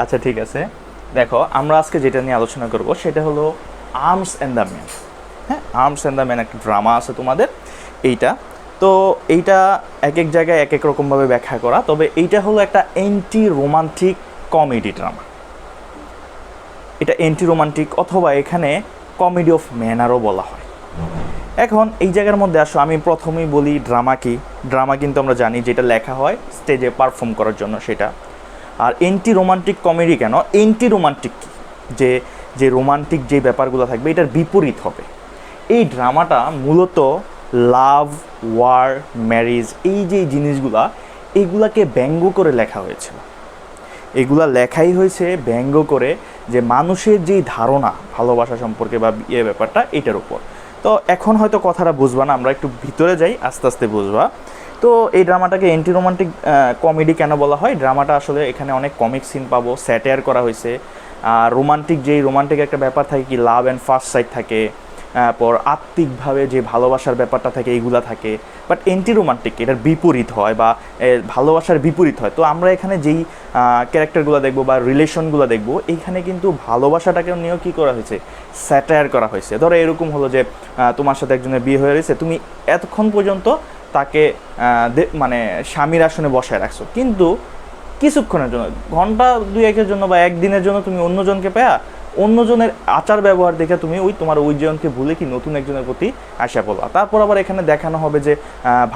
আচ্ছা ঠিক আছে, দেখো আমরা আজকে যেটা নিয়ে আলোচনা করব সেটা হলো আর্মস অ্যান্ড দ্য ম্যান। হ্যাঁ, আর্মস অ্যান্ড দ্য ম্যান একটা ড্রামা আছে তোমাদের এইটা। তো এইটা এক এক জায়গায় এক এক রকমভাবে ব্যাখ্যা করা, তবে এইটা হলো একটা অ্যান্টি রোমান্টিক কমেডি ড্রামা। এটা অ্যান্টি রোমান্টিক অথবা এখানে কমেডি অফ ম্যানারও বলা হয়। এখন এই জায়গার মধ্যে আসো আমি প্রথমেই বলি ড্রামা কি। ড্রামা কিন্তু আমরা জানি যেটা লেখা হয় স্টেজে পারফর্ম করার জন্য সেটা। আর অ্যান্টি রোমান্টিক কমেডি কেন? অ্যান্টি রোমান্টিক কি, যে যে রোমান্টিক যে ব্যাপারগুলো থাকবে এটার বিপরীত হবে। এই ড্রামাটা মূলত লাভ, ওয়ার, ম্যারেজ, এই যে জিনিসগুলা এইগুলাকে ব্যঙ্গ করে লেখা হয়েছিল। এগুলা লেখাই হয়েছে ব্যঙ্গ করে, যে মানুষের যেই ধারণা ভালোবাসা সম্পর্কে বা ব্যাপারটা এটার উপর। তো এখন হয়তো কথাটা বুঝবা না, আমরা একটু ভিতরে যাই, আস্তে আস্তে বুঝবা। তো এই ড্রামাটাকে অ্যান্টি রোমান্টিক কমেডি কেন বলা হয়? ড্রামাটা আসলে এখানে অনেক কমিক সিন পাবো, স্যাটায়ার করা হয়েছে। রোমান্টিক যেই রোমান্টিক একটা ব্যাপার থাকে কি, লাভ অ্যান্ড ফার্স্ট সাইট থাকে, পর আত্মিকভাবে যে ভালোবাসার ব্যাপারটা থাকে এইগুলা থাকে। বাট অ্যান্টি রোমান্টিক এটার বিপরীত হয় বা ভালোবাসার বিপরীত হয়। তো আমরা এখানে যেই ক্যারেক্টারগুলো দেখবো বা রিলেশনগুলো দেখবো, এইখানে কিন্তু ভালোবাসাটাকে নিয়েও কী করা হয়েছে, স্যাটায়ার করা হয়েছে। ধরো এরকম হলো যে তোমার সাথে একজনের বিয়ে হয়ে রয়েছে, তুমি এতক্ষণ পর্যন্ত তাকে মানে স্বামীর আসনে বসায় রাখছো, কিন্তু কিছুক্ষণের জন্য, ঘন্টা দুই একের জন্য বা একদিনের জন্য তুমি অন্যজনকে পেয়া অন্যজনের আচার ব্যবহার দেখে তুমি তোমার ওই জনকে ভুলে কি নতুন একজনের প্রতি আশা পড়বা। তারপর আবার এখানে দেখানো হবে যে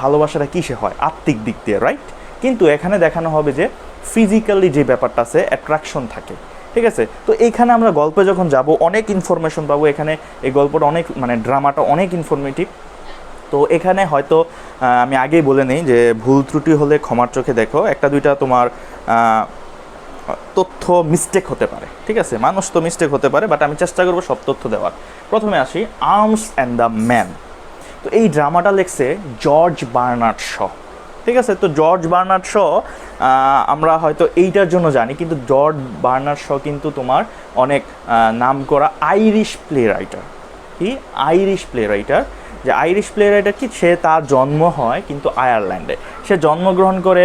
ভালোবাসাটা কিসে হয়, আত্মিক দিক দিয়ে, রাইট? কিন্তু এখানে দেখানো হবে যে ফিজিক্যালি যে ব্যাপারটা আছে, অ্যাট্রাকশন থাকে। ঠিক আছে, তো এইখানে আমরা গল্পে যখন যাব অনেক ইনফরমেশন পাবো। এখানে এই গল্পটা অনেক, মানে ড্রামাটা অনেক ইনফরমেটিভ। তো এখানে হয়তো আমি আগেই বলে নিই যে ভুল ত্রুটি হলে ক্ষমার চোখে দেখো। একটা দুইটা তোমার তথ্য মিস্টেক হতে পারে, ঠিক আছে, মানুষ তো মিস্টেক হতে পারে, বাট আমি চেষ্টা করবো সব তথ্য দেওয়ার। প্রথমে আসি আর্মস অ্যান্ড দ্য ম্যান। তো এই ড্রামাটা লেখছে জর্জ বার্নার্ড শ। ঠিক আছে, তো জর্জ বার্নার্ড শ আমরা হয়তো এইটার জন্য জানি, কিন্তু জর্জ বার্নার্ড শ কিন্তু তোমার অনেক নাম করা আইরিশ প্লে রাইটার। কি আইরিশ প্লে রাইটার? যে আইরিশ প্লে রাইটার কি, সে তার জন্ম হয় কিন্তু আয়ারল্যান্ডে। সে জন্মগ্রহণ করে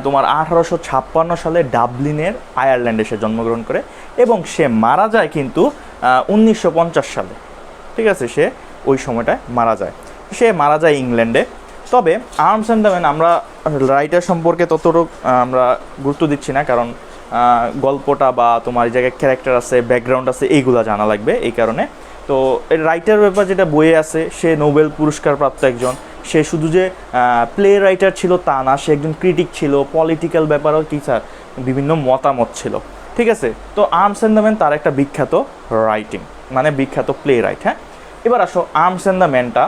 তোমার 1856 সালে ডাবলিনের আয়ারল্যান্ডে সে জন্মগ্রহণ করে, এবং সে মারা যায় কিন্তু 1950 সালে। ঠিক আছে, সে ওই সময়টায় মারা যায়। সে মারা যায় ইংল্যান্ডে। তবে আর্মস অ্যান্ড দ্য ম্যান আমরা রাইটার সম্পর্কে ততটুকু আমরা গুরুত্ব দিচ্ছি না, কারণ গল্পটা বা তোমার এই জায়গায় ক্যারেক্টার আছে, ব্যাকগ্রাউন্ড আছে, এইগুলো জানা লাগবে এই কারণে। তো রাইটার ব্যাপার যেটা বইয়ে আছে, সে নোবেল পুরস্কার প্রাপ্ত একজন। সে শুধু যে প্লে রাইটার ছিল তা না, সে একজন ক্রিটিক ছিল, পলিটিক্যাল ব্যাপারও কি স্যার বিভিন্ন মতামত ছিল। ঠিক আছে, তো আর্মস অ্যান্ড দ্য ম্যান তার একটা বিখ্যাত রাইটিং, মানে বিখ্যাত প্লে রাইট। হ্যাঁ, এবার আসো আর্মস অ্যান্ড দ্য ম্যানটা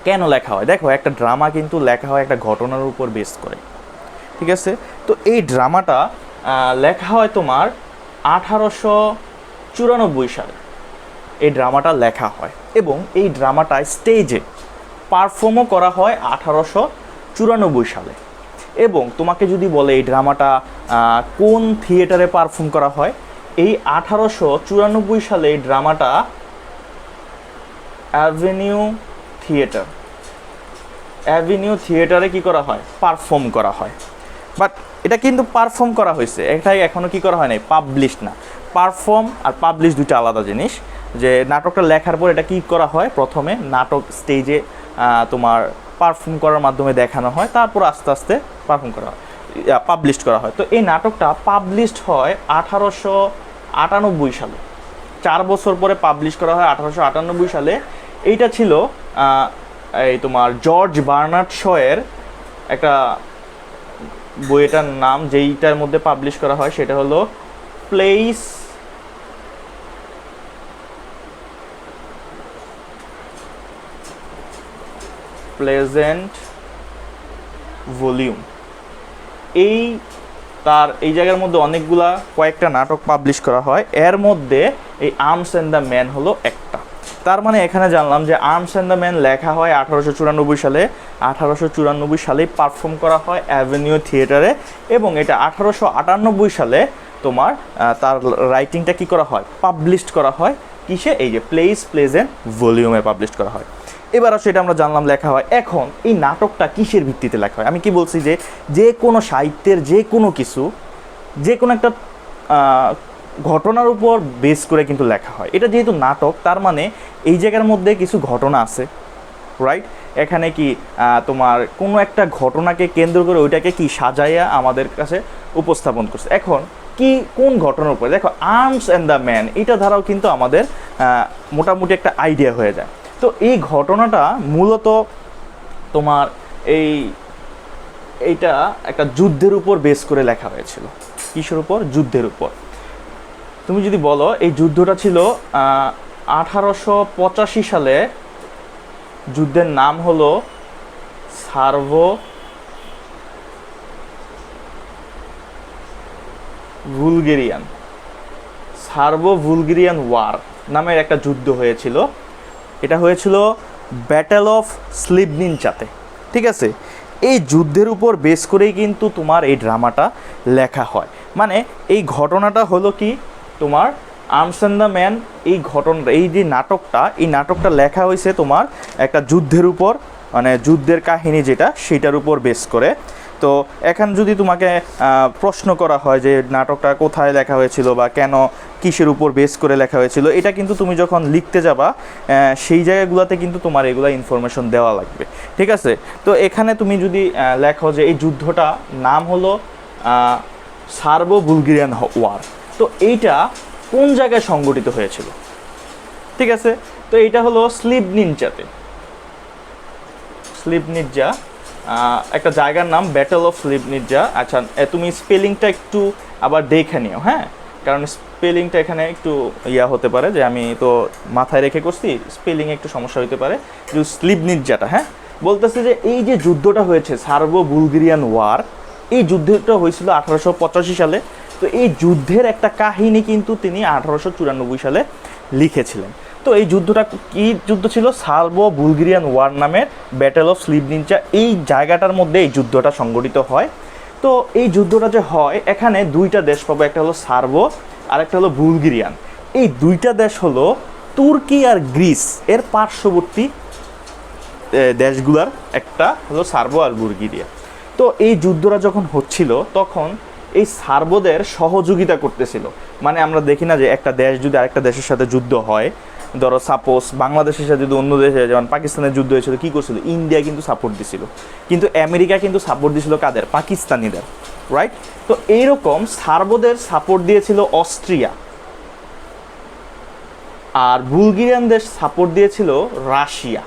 কেন লেখা হয়। দেখো, একটা ড্রামা কিন্তু লেখা হয় একটা ঘটনার উপর বেস করে। ঠিক আছে, তো এই ড্রামাটা লেখা হয় তোমার 1894 সালে এই ড্রামাটা লেখা হয়, এবং এই ড্রামাটা স্টেজে পারফর্মও করা হয় 1894 সালে। এবং তোমাকে যদি বলে এই ড্রামাটা কোন থিয়েটারে পারফর্ম করা হয়, এই 1894 সালে এই ড্রামাটা অ্যাভিনিউ থিয়েটারে কি করা হয়, পারফর্ম করা হয়। বাট এটা কিন্তু পারফর্ম করা হয়েছে, এটাই এখনও কি করা হয় নাই, পাবলিশ না। পারফর্ম আর পাবলিশ দুইটা আলাদা জিনিস। যে নাটকটা লেখার পর এটা কি করা হয়, প্রথমে নাটক স্টেজে তোমার পারফর্ম করার মাধ্যমে দেখানো হয়, তারপর আস্তে আস্তে পারফর্ম করা হয়, পাবলিশ করা হয়। তো এই নাটকটা পাবলিশড হয় 1898 সালে, 4 বছর পরে পাবলিশ করা হয় 1898 সালে। এইটা ছিল এই তোমার জর্জ বার্নার্ড শয়ের একটা বইটার নাম, যেইটার মধ্যে পাবলিশ করা হয় সেটা হলো প্লেজেন্ট ভলিউম। এই তার এই জায়গার মধ্যে অনেকগুলা কয়েকটা নাটক পাবলিশ করা হয়, এর মধ্যে এই আর্মস অ্যান্ড দ্য ম্যান হলো একটা। তার মানে এখানে জানলাম যে আর্মস অ্যান্ড দ্য ম্যান লেখা হয় 1894 সালে, 1894 সালেই পারফর্ম করা হয় অ্যাভিনিউ থিয়েটারে, এবং এটা 1898 সালে তোমার তার রাইটিংটা কি করা হয়, পাবলিশড করা হয় কিসে, এই যে প্লেজেন্ট ভলিউমে পাবলিশ করা হয়। এবারও সেটা আমরা জানলাম লেখা হয়। এখন এই নাটকটা কিসের ভিত্তিতে লেখা হয়? আমি কি বলছি যে যে কোনো সাহিত্যের যে কোনো কিছু, যে কোনো একটা ঘটনার উপর বেস করে কিন্তু লেখা হয়। এটা যেহেতু নাটক, তার মানে এই জায়গার মধ্যে কিছু ঘটনা আছে, রাইট? এখানে কি তোমার কোনো একটা ঘটনাকে কেন্দ্র করে ওইটাকে কি সাজাইয়া আমাদের কাছে উপস্থাপন করছে। এখন কি কোন ঘটনার উপরে, দেখো আর্মস অ্যান্ড দ্য ম্যান, এটা দ্বারাও কিন্তু আমাদের মোটামুটি একটা আইডিয়া হয়ে যায়। তো এই ঘটনাটা মূলত তোমার এইটা একটা যুদ্ধের উপর বেস করে লেখা হয়েছিল। কিসের উপর? যুদ্ধের উপর। তুমি যদি বলো এই যুদ্ধটা ছিল 1885 সালে, যুদ্ধের নাম হলো সার্বো বুলগেরিয়ান ওয়ার নামের একটা যুদ্ধ হয়েছিল। এটা হয়েছিল ব্যাটেল অফ স্লিবনিনচাতে, ঠিক আছে? এই যুদ্ধের উপর বেস করেই কিন্তু তোমার এই ড্রামাটা লেখা হয়। মানে এই ঘটনাটা হলো কি তোমার আর্মস অ্যান্ড দ্য ম্যান, এই ঘটনাটা, এই যে নাটকটা, এই নাটকটা লেখা হয়েছে তোমার একটা যুদ্ধের উপর, মানে যুদ্ধের কাহিনী যেটা, সেটার উপর বেস করে। তো এখন যদি তোমাকে প্রশ্ন করা হয় যে নাটকটা কোথায় লেখা হয়েছিল বা কেন, কিসের উপর বেস করে লেখা হয়েছিল, এটা কিন্তু তুমি যখন লিখতে যাবা সেই জায়গাগুলোতে কিন্তু তোমার এগুলো ইনফরমেশন দেওয়া লাগবে, ঠিক আছে? তো এখানে তুমি যদি লেখো যে এই যুদ্ধটা নাম হলো সার্বো বুলগেরিয়ান ওয়ার, তো এইটা কোন জায়গায় সংগঠিত হয়েছিল, ঠিক আছে? তো এইটা হলো স্লিবনিনচাতে, স্লিবনিৎজা একটা জায়গার নাম, ব্যাটেল অফ স্লিবনিৎজা। আচ্ছা, তুমি স্পেলিংটা একটু আবার দেখে নিও, হ্যাঁ, কারণ স্পেলিংটা এখানে একটু হতে পারে যে আমি তো মাথায় রেখে করছি, স্পেলিংয়ে একটু সমস্যা হতে পারে। যে স্লিবনিৎজাটা, হ্যাঁ, বলতেছে যে এই যে যুদ্ধটা হয়েছে সার্বো বুলগেরিয়ান ওয়ার, এই যুদ্ধটা হয়েছিল 1885 সালে। তো এই যুদ্ধের একটা কাহিনী কিন্তু তিনি 1894 সালে লিখেছিলেন। তো এই যুদ্ধটা কি যুদ্ধ ছিল? সার্বো বুলগেরিয়ান ওয়ার নামের ব্যাটেল অফ স্লিবনিনচা, এই জায়গাটার মধ্যে এই যুদ্ধটা সংগঠিত হয়। তো এই যুদ্ধটা যে হয়, এখানে দুইটা দেশ পাবো, একটা হলো সার্বো আর একটা হলো বুলগেরিয়ান। এই দুইটা দেশ হলো তুর্কি আর গ্রিস এর পার্শ্ববর্তী দেশগুলার একটা হলো সার্বো আর বুলগেরিয়া। তো এই যুদ্ধটা যখন হচ্ছিল তখন এই সার্বোদের সহযোগিতা করতেছিল। মানে আমরা দেখি না যে একটা দেশ যদি আরেকটা দেশের সাথে যুদ্ধ হয়, ধরো সাপোজ বাংলাদেশের সাথে যদি অন্য দেশে, যেমন পাকিস্তানের যুদ্ধ হয়েছিল, কী করছিল? ইন্ডিয়া কিন্তু সাপোর্ট দিছিল, কিন্তু আমেরিকা কিন্তু সাপোর্ট দিছিল কাদের? পাকিস্তানিদের, রাইট? তো এইরকম সার্বোদের সাপোর্ট দিয়েছিল অস্ট্রিয়া, আর বুলগেরিয়ানদের সাপোর্ট দিয়েছিল রাশিয়া,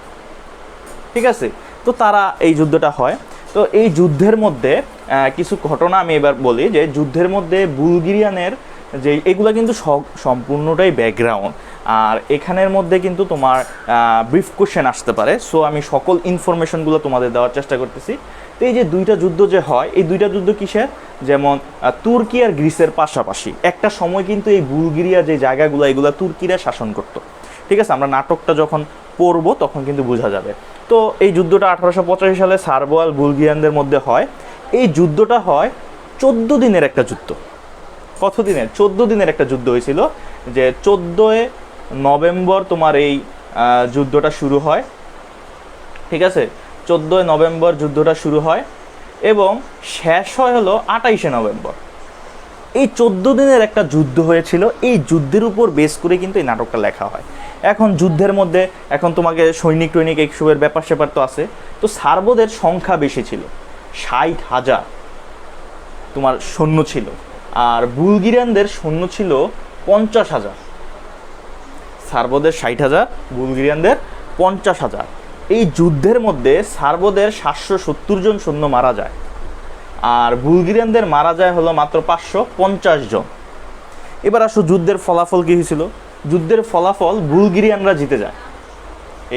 ঠিক আছে? তো তারা এই যুদ্ধটা হয়। তো এই যুদ্ধের মধ্যে কিছু ঘটনা আমি এবার বলি, যে যুদ্ধের মধ্যে বুলগেরিয়ানের যে এগুলো কিন্তু সম্পূর্ণটাই ব্যাকগ্রাউন্ড, আর এখানের মধ্যে কিন্তু তোমার ব্রিফ কোশ্চেন আসতে পারে। সো আমি সকল ইনফরমেশনগুলো তোমাদের দেওয়ার চেষ্টা করতেছি। তো এই যে দুইটা যুদ্ধ যে হয়, এই দুইটা যুদ্ধ কিসের? যেমন তুর্কি আর গ্রিসের পাশাপাশি একটা সময় কিন্তু এই বুলগেরিয়া যে জায়গাগুলো, এগুলো তুর্কিরা শাসন করতো, ঠিক আছে? আমরা নাটকটা যখন পড়বো তখন কিন্তু বোঝা যাবে। তো এই যুদ্ধটা 1885 সালে সার্বো আর বুলগেরিয়ানদের মধ্যে হয়। এই যুদ্ধটা হয় 14 দিনের একটা যুদ্ধ। কত দিনের? 14 দিনের একটা যুদ্ধ হয়েছিল। যে 14 নভেম্বর তোমার এই যুদ্ধটা শুরু হয়, ঠিক আছে? 14 নভেম্বর যুদ্ধটা শুরু হয় এবং শেষ হয় হলো 28 নভেম্বর। এই 14 দিনের একটা যুদ্ধ হয়েছিল। এই যুদ্ধের উপর বেস করে কিন্তু এই নাটকটা লেখা হয়। এখন যুদ্ধের মধ্যে এখন তোমাকে সৈনিক টৈনিক এইসবের ব্যাপার স্যাপার তো আছে। তো সার্বোদের সংখ্যা বেশি ছিল, 60,000 তোমার সৈন্য ছিল, আর বুলগেরিয়ানদের সৈন্য ছিল 50,000। সার্বোদের 60,000, বুলগেরিয়ানদের 50,000। এই যুদ্ধের মধ্যে সার্বোদের 770 জন সৈন্য মারা যায়, আর বুলগেরিয়ানদের মারা যায় হলো মাত্র 550 জন। এবার আসো যুদ্ধের ফলাফল কী হয়েছিল? যুদ্ধের ফলাফল বুলগেরিয়ানরা জিতে যায়।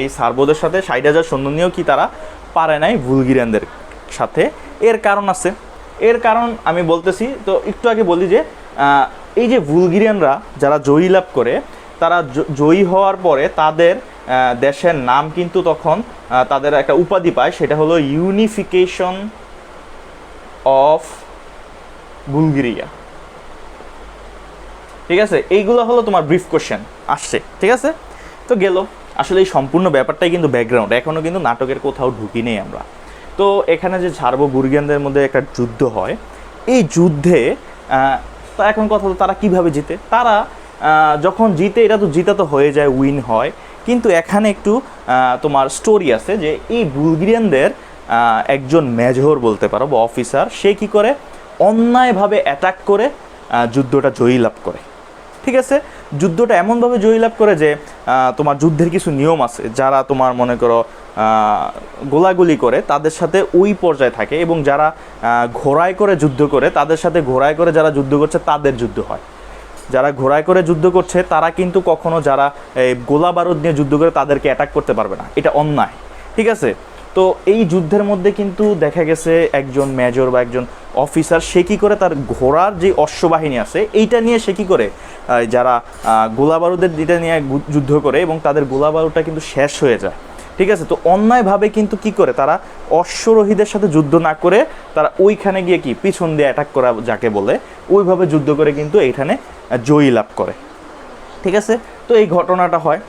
এই সার্বোদের সাথে 60,000 সৈন্য নিয়েও কি তারা পারে নাই বুলগেরিয়ানদের সাথে। এর কারণ আছে, এর কারণ আমি বলতেছি। তো একটু আগে বলি যে এই যে বুলগেরিয়ানরা যারা জয়ী লাভ করে, তারা জয়ী হওয়ার পরে তাদের দেশের নাম কিন্তু তখন তাদের একটা উপাধি পায়, সেটা হলো ইউনিফিকেশন অফ বুলগেরিয়া, ঠিক আছে? এইগুলো হলো তোমার ব্রিফ কোশ্চেন আসছে, ঠিক আছে? তো গেল। আসলে এই সম্পূর্ণ ব্যাপারটাই কিন্তু ব্যাকগ্রাউন্ড, এখনও কিন্তু নাটকের কোথাও ঢুকি নেই আমরা। তো এখানে যে সার্বো বুলগেরিয়ানদের মধ্যে একটা যুদ্ধ হয়, এই যুদ্ধে তা এখন কথা হলো তারা কীভাবে জিতে। তারা যখন জিতে এটা তো জিতা তো হয়ে যায়, উইন হয়, কিন্তু এখানে একটু তোমার স্টোরি আছে যে এই বুলগেরিয়ানদের একজন মেজর বলতে পারো বা অফিসার, সে কী করে অন্যায়ভাবে অ্যাটাক করে যুদ্ধটা জয়ী লাভ করে। ঠিক আছে, যুদ্ধটা এমনভাবে জয়ী লাভ করে যে তোমার যুদ্ধের কিছু নিয়ম আছে, যারা তোমার মনে করো গোলাগুলি করে তাদের সাথে ওই পর্যায়ে থাকে, এবং যারা ঘোড়ায় করে যুদ্ধ করে তাদের সাথে ঘোড়ায় করে যারা যুদ্ধ করছে তাদের যুদ্ধ হয়। যারা ঘোড়ায় করে যুদ্ধ করছে তারা কিন্তু কখনো যারা গোলা বারুদ নিয়ে যুদ্ধ করে তাদেরকে অ্যাটাক করতে পারবে না, এটা অন্যায়। ঠিক আছে, তো এই যুদ্ধের মধ্যে কিন্তু দেখা গেছে একজন মেজর বা একজন অফিসার সে কী করে তার ঘোড়ার যে অশ্ববাহিনী আছে এইটা নিয়ে সে কী করে যারা গোলা বারুদের দিটা নিয়ে যুদ্ধ করে এবং তাদের গোলা বারুদটা কিন্তু শেষ হয়ে যায়। ঠিক আছে, তো অন্যায়ভাবে কিন্তু কি করে তারা অশ্বরোহীদের সাথে যুদ্ধ না করে তারা ওইখানে গিয়ে কি পিছন দিয়ে অ্যাটাক করা যাকে বলে, ওইভাবে যুদ্ধ করে কিন্তু এইখানে জয়ী লাভ করে। ঠিক আছে, তো এই ঘটনাটা হয়।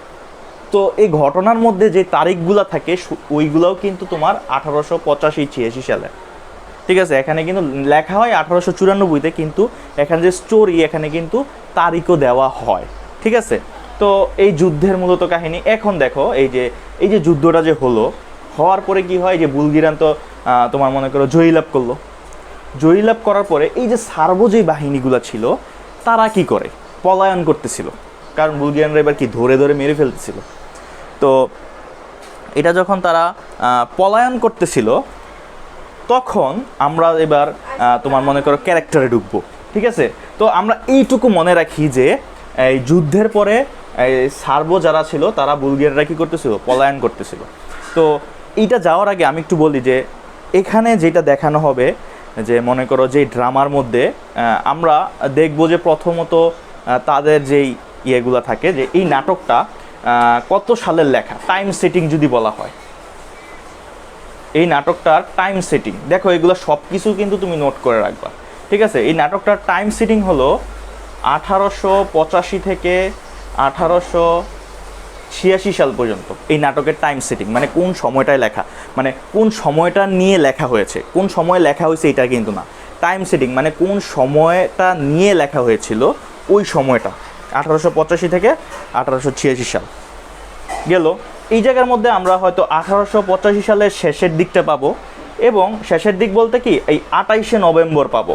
তো এই ঘটনার মধ্যে যে তারিখগুলো থাকে ওইগুলোও কিন্তু তোমার 1885-86 সালে। ঠিক আছে, এখানে কিন্তু লেখা হয় 1894-তে, কিন্তু এখানে যে স্টোরি এখানে কিন্তু তারিখও দেওয়া হয়। ঠিক আছে, তো এই যুদ্ধের মূলত কাহিনী এখন দেখো, এই যে যুদ্ধটা যে হওয়ার পরে কি হয়, যে বুলগেরিয়ান তো তোমার মনে করো জয়ী লাভ করলো। জয়ী লাভ করার পরে এই যে সার্বো যে বাহিনীগুলো ছিল তারা কি করে পলায়ন করতেছিল, কারণ বুলগেরিয়ানরা এবার কি ধরে ধরে মেরে ফেলতেছিল। তো এটা যখন তারা পলায়ন করতেছিল তখন আমরা এবার তোমার মনে করো ক্যারেক্টারে ঢুকবো। ঠিক আছে, তো আমরা এইটুকু মনে রাখি যে এই যুদ্ধের পরে এই সার্বো যারা ছিল তারা বুলগেরিয়ানরা কী করতেছিল, পলায়ন করতেছিল। তো এইটা যাওয়ার আগে আমি একটু বলি যে এখানে যেটা দেখানো হবে যে মনে করো যে ড্রামার মধ্যে আমরা দেখবো যে প্রথমত তাদের যেই ইয়েগুলো থাকে, যে এই নাটকটা কত সালের লেখা, টাইম সেটিং যদি বলা হয়, এই নাটকটার টাইম সেটিং দেখো, এগুলো সব কিছু কিন্তু তুমি নোট করে রাখবা। ঠিক আছে, এই নাটকটার টাইম সেটিং হলো 1885 থেকে 1886 সাল পর্যন্ত। এই নাটকের টাইম সেটিং মানে কোন সময়টায় লেখা, মানে কোন সময়টা নিয়ে লেখা হয়েছে, কোন সময়ে লেখা হয়েছে এটা কিন্তু না। টাইম সেটিং মানে কোন সময়টা নিয়ে লেখা হয়েছিল, ওই সময়টা 1885 থেকে 1886 সাল গেল। এই জায়গার মধ্যে আমরা হয়তো 1885 সালের শেষের দিকটা পাবো, এবং শেষের দিক বলতে কি এই 28শে নভেম্বর পাবো,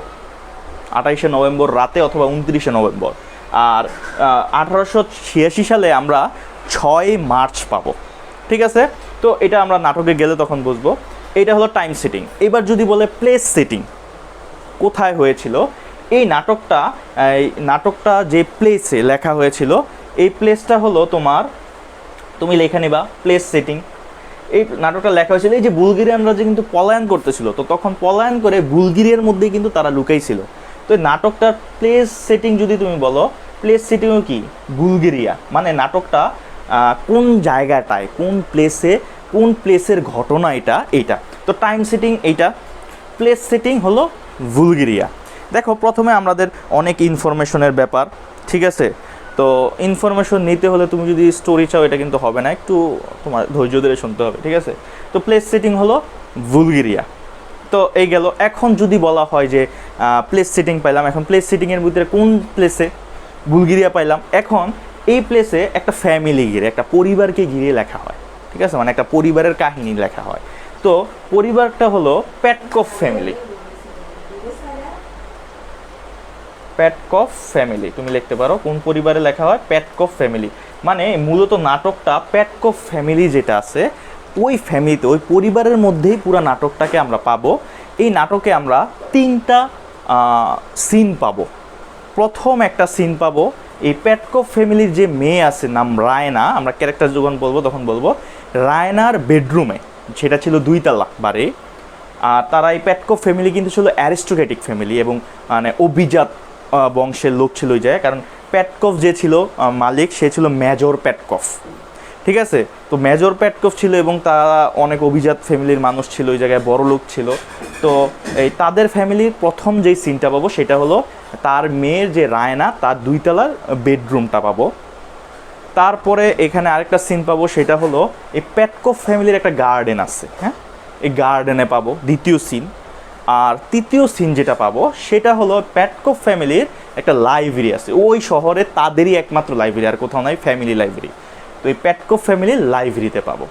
28শে নভেম্বর রাতে অথবা 29শে নভেম্বর। আর 1886 সালে আমরা 6 মার্চ পাবো। ঠিক আছে, তো এটা আমরা নাটকে গেলে তখন বুঝবো। এটা হলো টাইম সেটিং। এবার যদি বলে প্লেস সেটিং কোথায় হয়েছিল, এই নাটকটা যে প্লেসে লেখা হয়েছিল এই প্লেসটা হলো তোমার, তুমি লেখা নিবা প্লেস সেটিং। এই নাটকটা লেখা হয়েছিল এই যে বুলগেরিয়ানরা যে কিন্তু পলায়ন করতেছিল, তো তখন পলায়ন করে বুলগেরিয়ার মধ্যেই কিন্তু তারা লুকাইছিল। তো এই নাটকটার প্লেস সেটিং যদি তুমি বলো, প্লেস সেটিংও কি বুলগেরিয়া, মানে নাটকটা কোন জায়গাটায় কোন প্লেসের ঘটনা এইটা। তো টাইম সেটিং এইটা, প্লেস সেটিং হলো বুলগেরিয়া। দেখো প্রথমে আমাদের অনেক ইনফরমেশনের ব্যাপার। ঠিক আছে, তো ইনফরমেশন নিতে হলে তুমি যদি স্টোরি চাও এটা কিন্তু হবে না, একটু তোমার ধৈর্য ধরে শুনতে হবে। ঠিক আছে, তো প্লেস সেটিং হলো বুলগেরিয়া। তো এই গেল। এখন যদি বলা হয় যে প্লেস সেটিং পাইলাম, এখন প্লেস সেটিংয়ের ভিতরে কোন প্লেসে বুলগেরিয়া পাইলাম, এখন এই প্লেসে একটা ফ্যামিলি ঘিরে, একটা পরিবারকে ঘিরে লেখা হয়। ঠিক আছে, মানে একটা পরিবারের কাহিনী লেখা হয়। তো পরিবারটা হলো পেটকভ ফ্যামিলি। পেটকভ ফ্যামিলি তুমি লিখতে পারো, কোন পরিবারে লেখা হয়, পেটকভ ফ্যামিলি। মানে মূলত নাটকটা পেটকভ ফ্যামিলি যেটা আছে ওই ফ্যামিলিতে, ওই পরিবারের মধ্যেই পুরো নাটকটাকে আমরা পাবো। এই নাটকে আমরা 3টা সিন পাবো। প্রথম একটা সিন পাবো এই পেটকভ ফ্যামিলির যে মেয়ে আছে নাম রায়না, আমরা ক্যারেক্টার যখন বলবো তখন বলবো রায়নার বেডরুমে, সেটা ছিল 2 তলা বাড়ি। আর তারা এই পেটকভ ফ্যামিলি কিন্তু ছিল অ্যারিস্টোক্রেটিক ফ্যামিলি, এবং মানে অভিজাত বংশের লোক ছিল ওই জায়গায়, কারণ পেটকভ যে ছিল মালিক সে ছিল মেজর পেটকভ। ঠিক আছে, তো মেজর পেটকভ ছিল এবং তারা অনেক অভিজাত ফ্যামিলির মানুষ ছিল, ওই জায়গায় বড় লোক ছিল। তো এই তাদের ফ্যামিলির প্রথম যেই সিনটা পাবো সেটা হলো তার মেয়ের যে রায়না তার 2 তলার বেডরুমটা পাবো। তারপরে এখানে আরেকটা সিন পাবো, সেটা হলো এই পেটকভ ফ্যামিলির একটা গার্ডেন আছে, হ্যাঁ, এই গার্ডেনে পাবো দ্বিতীয় সিন। আর তৃতীয় সিন যেটা পাবো সেটা হলো পেটকভ ফ্যামিলির একটা লাইব্রেরি আছে, ওই শহরে তাদেরই একমাত্র লাইব্রেরি, আর কোথাও নাই, ফ্যামিলি লাইব্রেরি। তো এই পেটকফ ফ্যামিলির লাইব্রেরিতে পাবো।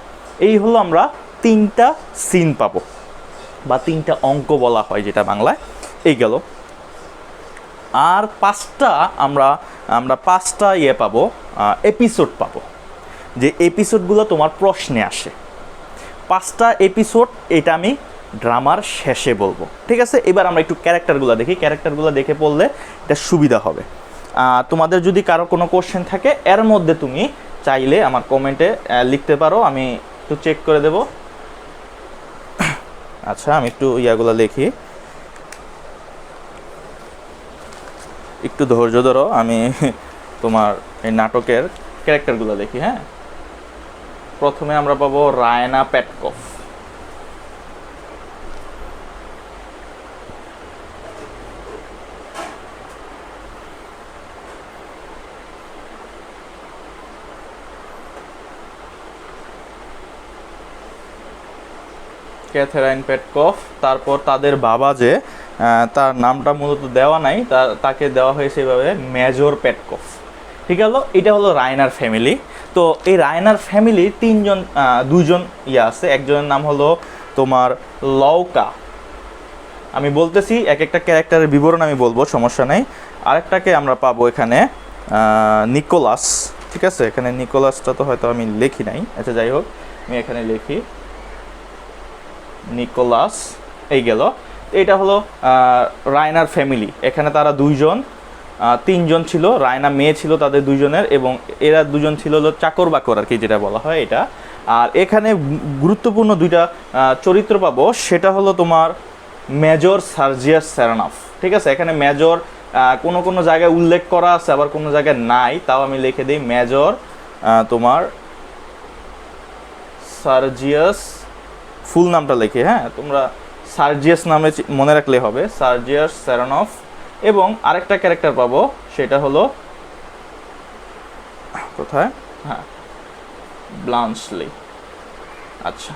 এই হলো আমরা 3টা সিন পাবো, বা 3টা অঙ্ক বলা হয় যেটা বাংলায়। এই গেল। আর 5টা আমরা 5টা পাবো, এপিসোড পাবো, যে এপিসোডগুলো তোমার প্রশ্নে আসে। 5টা এপিসোড, এটা আমি ড্রামার শেষে বলবো, ঠিক আছে? এবার আমরা একটু ক্যারেক্টারগুলো দেখি, ক্যারেক্টারগুলো দেখে পড়লে এটা সুবিধা হবে। তোমাদের যদি কারো কোনো কোশ্চেন থাকে এর মধ্যে তুমি চাইলে আমার কমেন্টে লিখতে পারো, আমি একটু চেক করে দেব। আচ্ছা, আমি একটু ইয়াগুলো লিখি, একটু ধৈর্য ধরো, আমি তোমার এই নাটকের ক্যারেক্টারগুলো দেখি। হ্যাঁ, প্রথমে আমরা পাবো রায়না পেটকফ। ক্যাথেরাইন পেটকফ। তারপর তাদের বাবা যে, তার নামটা মূলত দেওয়া নাই, তাকে দেওয়া হয়েছে এভাবে, মেজর পেটকফ। ঠিক হলো, এটা হলো রায়নার ফ্যামিলি। তো এই রায়নার ফ্যামিলির 2জন আছে। একজনের নাম হলো তোমার লওকা, আমি বলতেছি এক একটা ক্যারেক্টারের বিবরণ আমি বলবো, সমস্যা নেই। আরেকটাকে আমরা পাবো এখানে নিকোলাস, ঠিক আছে? এখানে নিকোলাসটা তো হয়তো আমি লিখি নাই, আচ্ছা যাই হোক, আমি এখানে লিখি নিকোলাস। এই গেল। এটা হলো রায়নার ফ্যামিলি। এখানে তারা 3জন ছিল, রায়না মেয়ে ছিল তাদের 2জনের, এবং এরা 2জন ছিল হলো চাকর বাকর আর কি, যেটা বলা হয় এটা। আর এখানে গুরুত্বপূর্ণ 2টা চরিত্র পাবো, সেটা হলো তোমার মেজর সার্জিয়াস স্যারানফ, ঠিক আছে? এখানে মেজর কোনো জায়গায় উল্লেখ করা আছে, আবার কোনো জায়গায় নাই, তাও আমি লিখে দিই মেজর তোমার সার্জিয়াস, ফুল নামটা লিখে, হ্যাঁ তোমরা সার্জিয়াস নামে মনে রাখলে হবে, সার্জিয়াস স্যারানফ। এবং আরেকটা ক্যারেক্টার পাবো, সেটা হলো কোথায়, হ্যাঁ ব্লান্সলি। আচ্ছা,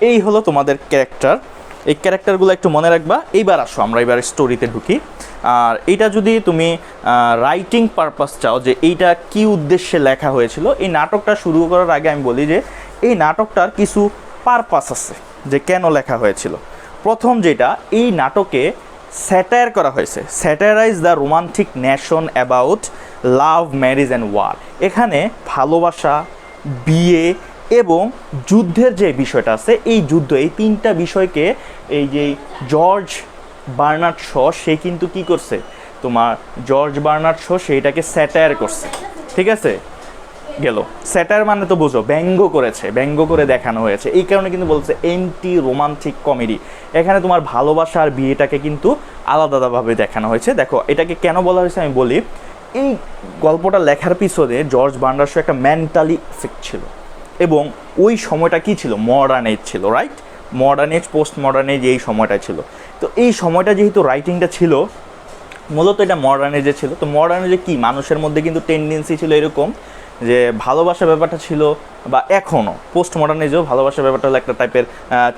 এই হলো তোমাদের ক্যারেক্টার। এই ক্যারেক্টারগুলো একটু মনে রাখবা। এইবার আসো আমরা এবার স্টোরিতে ঢুকি। আর এইটা যদি তুমি রাইটিং পারপাস চাও, যে এইটা কি উদ্দেশ্যে লেখা হয়েছিল, এই নাটকটা শুরু করার আগে আমি বলি যে এই নাটকটার কিছু পারপাস আছে, যে কেন লেখা হয়েছিল। প্রথম যেটা, এই নাটকে স্যাটায়ার করা হয়েছে, satirize the romantic notion about love, marriage and war. এখানে ভালোবাসা, বিয়ে এবং যুদ্ধের যে বিষয়টা আছে, এই যুদ্ধ, এই 3টা বিষয়কে এই যে জর্জ বার্নার্ড শ, সে কিন্তু কি করছে, তোমার জর্জ বার্নার্ড শ সেইটাকে স্যাটায়ার করছে, ঠিক আছে? গেল। স্যাটায়ার মানে তো বোঝো, ব্যঙ্গ করেছে, ব্যঙ্গ করে দেখানো হয়েছে, এই কারণে কিন্তু বলছে এন্টি রোমান্টিক কমেডি। এখানে তোমার ভালোবাসা আর বিয়েটাকে কিন্তু আলাদাভাবে দেখানো হয়েছে। দেখো এটাকে কেন বলা হয়েছে আমি বলি। এই গল্পটা লেখার পিছনে জর্জ বার্নার্ড শ একটা মেন্টালি এফেক্ট ছিল, এবং ওই সময়টা কি ছিল, মডার্ন এজ ছিল, right? Modern age, post modern age, এই সময়টা ছিল। তো এই সময়টা যেহেতু রাইটিংটা ছিল, মূলত এটা মডার্ন এজে ছিল। তো মডার্ন এজে কি, মানুষের মধ্যে কিন্তু টেন্ডেন্সি ছিল এরকম যে ভালোবাসার ব্যাপারটা ছিল, বা এখনও পোস্ট মডার্ন এজেও ভালোবাসার ব্যাপারটা হলো একটা টাইপের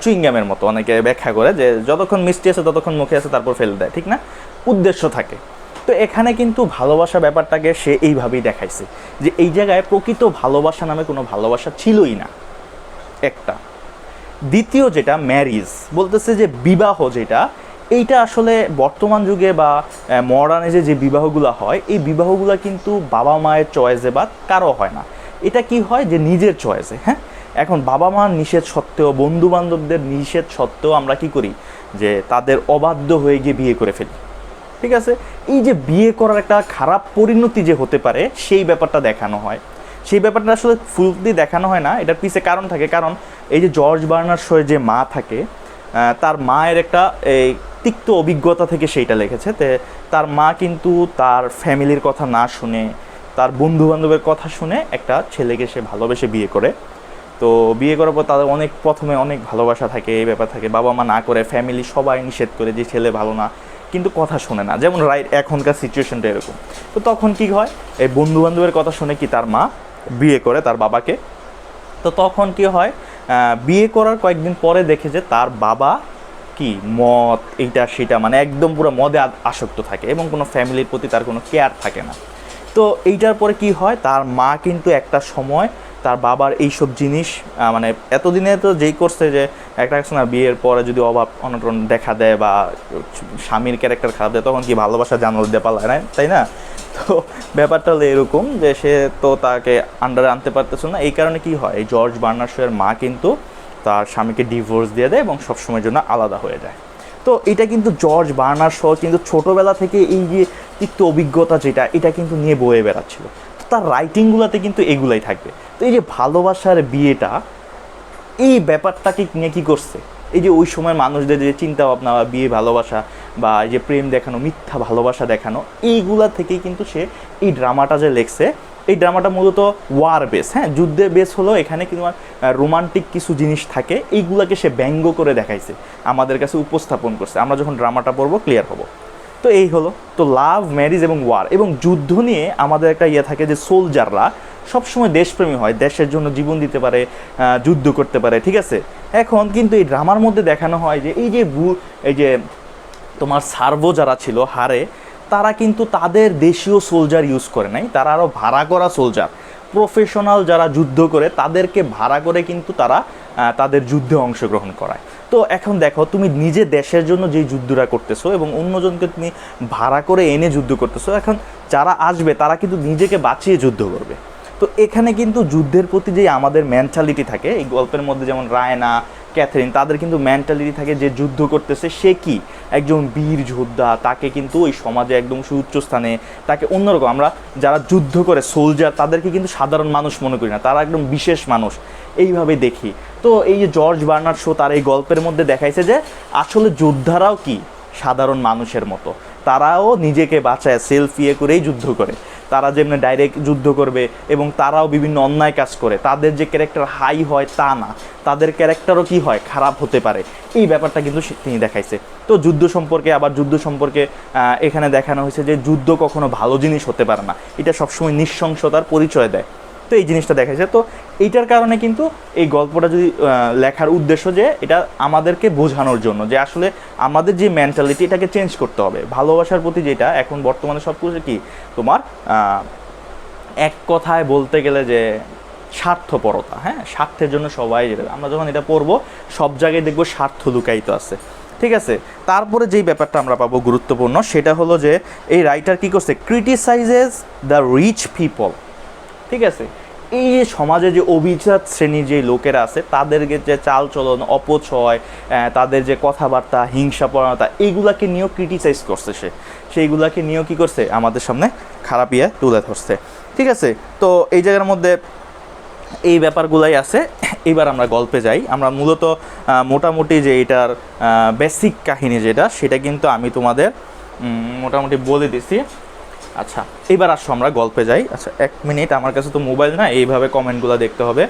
চুইংগামের মতো, অনেকে ব্যাখ্যা করে যে যতক্ষণ মিষ্টি আছে ততক্ষণ মুখে আছে, তারপর ফেলে দেয়, ঠিক না? উদ্দেশ্য থাকে। তো এখানে কিন্তু ভালোবাসা ব্যাপারটাকে সে এইভাবেই দেখাইছে, যে এই জায়গায় প্রকৃত ভালোবাসা নামে কোনো ভালোবাসা ছিলই না, একটা। দ্বিতীয় যেটা, ম্যারিজ, বলতেছে যে বিবাহ যেটা, এইটা আসলে বর্তমান যুগে বা মডার্ন এজে যে বিবাহগুলো হয়, এই বিবাহগুলো কিন্তু বাবা মায়ের চয়েসে বা কারো হয় না। এটা কি হয়, যে নিজের চয়েসে। হ্যাঁ, এখন বাবা মার নিষেধ সত্ত্বেও, বন্ধু বান্ধবদের নিষেধ সত্ত্বেও আমরা কি করি, যে তাদের অবাধ্য হয়ে গিয়ে বিয়ে করে ফেলি, ঠিক আছে? এই যে বিয়ে করার একটা খারাপ পরিণতি যে হতে পারে, সেই ব্যাপারটা দেখানো হয়। সেই ব্যাপারটা আসলে ফুললি দেখানো হয় না, এটার পিছে কারণ থাকে। কারণ এই যে জর্জ বার্নার্ড শোয়ের যে মা থাকে, তার মায়ের একটা এই তিক্ত অভিজ্ঞতা থেকে সেইটা লিখেছে। তার মা কিন্তু তার ফ্যামিলির কথা না শুনে, তার বন্ধু বান্ধবের কথা শুনে একটা ছেলেকে সে ভালোবেসে বিয়ে করে। তো বিয়ে করার পর তাদের প্রথমে অনেক ভালোবাসা থাকে, এই ব্যাপার থাকে, বাবা মা না করে, ফ্যামিলি সবাই নিষেধ করে যে ছেলে ভালো না, কিন্তু কথা শোনে না, যেমন রাইট এখনকার সিচুয়েশনটা এরকম। তো তখন কি হয়, এই বন্ধু বান্ধবের কথা শুনে কি তার মা বিয়ে করে তার বাবাকে। তো তখন কি হয়, বিয়ে করার কয়েকদিন পরে দেখে যে তার বাবা কি মদ এইটা সেটা, মানে একদম পুরো মদে আসক্ত থাকে এবং কোনো ফ্যামিলির প্রতি তার কোনো কেয়ার থাকে না। তো এইটার পরে কি হয়, তার মা কিন্তু একটা সময় তার বাবার এইসব জিনিস মানে এতদিনে তো যেই করছে যে একটা না বিয়ের পরে যদি অভাব অনটন দেখা দেয় বা স্বামীর ক্যারেক্টার খারাপ দেয় তখন কি ভালোবাসা জানাল দিয়ে পালায় না, তাই না? তো ব্যাপারটা হলো এরকম যে সে তো তাকে আন্ডারে আনতে পারতেছিল না, এই কারণে কি হয়, এই জর্জ বার্নার্ড শোয়ের মা কিন্তু তার স্বামীকে ডিভোর্স দিয়ে দেয় এবং সবসময়ের জন্য আলাদা হয়ে যায়। তো এটা কিন্তু জর্জ বার্নার্ড শো কিন্তু ছোটোবেলা থেকে এই যে তিক্ত অভিজ্ঞতা যেটা, এটা কিন্তু নিয়ে বয়ে বেড়াচ্ছিল। তো তার রাইটিংগুলোতে কিন্তু এগুলাই থাকবে। তো এই যে ভালোবাসার বিয়েটা, এই ব্যাপারটাকে নিয়ে কী করছে, এই যে ওই সময় মানুষদের যে চিন্তা ভাবনা বা বিয়ে ভালোবাসা বা এই যে প্রেম দেখানো, মিথ্যা ভালোবাসা দেখানো, এইগুলা থেকেই কিন্তু সে এই ড্রামাটা যে লেখছে, এই ড্রামাটা মূলত ওয়ার বেস, হ্যাঁ, যুদ্ধের বেস হলো, এখানে কিন্তু রোমান্টিক কিছু জিনিস থাকে, এইগুলাকে সে ব্যঙ্গ করে দেখাইছে, আমাদের কাছে উপস্থাপন করছে। আমরা যখন ড্রামাটা পড়বো ক্লিয়ার হবো। তো এই হলো, তো লাভ, ম্যারিজ এবং ওয়ার এবং যুদ্ধ নিয়ে আমাদের একটা ইয়ে থাকে যে সোলজাররা সবসময় দেশপ্রেমী হয়, দেশের জন্য জীবন দিতে পারে, যুদ্ধ করতে পারে, ঠিক আছে। এখন কিন্তু এই ড্রামার মধ্যে দেখানো হয় যে এই যে তোমার সার্ভো যারা ছিল হারে, তারা কিন্তু তাদের দেশীয় সোলজার ইউজ করে নাই, তারা আরও ভাড়া করা সোলজার, প্রফেশনাল যারা যুদ্ধ করে তাদেরকে ভাড়া করে কিন্তু তারা তাদের যুদ্ধে অংশগ্রহণ করায়। তো এখন দেখো, তুমি নিজে দেশের জন্য যেই যুদ্ধটা করতেছো এবং অন্যজনকে তুমি ভাড়া করে এনে যুদ্ধ করতেছো, এখন যারা আসবে তারা কিন্তু নিজেকে বাঁচিয়ে যুদ্ধ করবে। তো এখানে কিন্তু যুদ্ধের প্রতি যে আমাদের মেন্টালিটি থাকে, এই গল্পের মধ্যে যেমন রায়না, ক্যাথরিন, তাদের কিন্তু মেন্টালিটি থাকে যে যুদ্ধ করতেছে সে কি একজন বীর যোদ্ধা, তাকে কিন্তু ওই সমাজে একদম সুউচ্চ স্থানে, তাকে অন্যরকম, আমরা যারা যুদ্ধ করে সোলজার তাদেরকে কিন্তু সাধারণ মানুষ মনে করি না, তারা একদম বিশেষ মানুষ এইভাবে দেখি। তো এই যে জর্জ বার্নার্ড শো তার এই গল্পের মধ্যে দেখাইছে যে আসলে যোদ্ধারাও কি সাধারণ মানুষের মতো, তারাও নিজেকে বাঁচায় সেলফ ইয়ে করেই যুদ্ধ করে, তারা যেমনি ডাইরেক্ট যুদ্ধ করবে এবং তারাও বিভিন্ন অন্যায় কাজ করে, তাদের যে ক্যারেক্টার হাই হয় তা না, তাদের ক্যারেক্টারও কি হয়, খারাপ হতে পারে, এই ব্যাপারটা কিন্তু তিনি দেখাইছে। তো যুদ্ধ সম্পর্কে এখানে দেখানো হয়েছে যে যুদ্ধ কখনো ভালো জিনিস হতে পারে না, এটা সবসময় নৃশংসতার পরিচয় দেয়। তো এই জিনিসটা দেখাইছে। তো এইটার কারণে কিন্তু এই গল্পটা যদি লেখার উদ্দেশ্য যে এটা আমাদেরকে বোঝানোর জন্য যে আসলে আমাদের যে মেন্টালিটি এটাকে চেঞ্জ করতে হবে, ভালোবাসার প্রতি যেটা এখন বর্তমানে সব কিছু কি তোমার এক কথায় বলতে গেলে যে স্বার্থপরতা, হ্যাঁ, স্বার্থের জন্য সবাই, আমরা যখন এটা পড়বো সব জায়গায় দেখবো স্বার্থ লুকায়িত আছে, ঠিক আছে। তারপরে যেই ব্যাপারটা আমরা পাবো গুরুত্বপূর্ণ, সেটা হলো যে এই রাইটার কী করছে, ক্রিটিসাইজেস দ্য রিচ পিপল, ঠিক আছে। এই যে সমাজে যে অভিজাত শ্রেণীর যে লোকেরা আছে তাদেরকে যে চালচলন, অপচয়, তাদের যে কথাবার্তা, হিংসাপরতা, এইগুলাকে নিয়েও ক্রিটিসাইজ করছে, সেইগুলাকে নিয়েও কী করছে, আমাদের সামনে খারাপ ইয়ে তুলে ধরছে, ঠিক আছে। তো এই জায়গার মধ্যে এই ব্যাপারগুলাই আছে। এবার আমরা গল্পে যাই। আমরা মূলত মোটামুটি যে এটার বেসিক কাহিনী যেটা, সেটা কিন্তু আমি তোমাদের মোটামুটি বলে দিছি। আচ্ছা, এবার আসো আমরা গল্পে যাই। আচ্ছা, 1 মিনিট, আমার কাছে তো মোবাইল না, এইভাবে কমেন্টগুলো দেখতে হবে।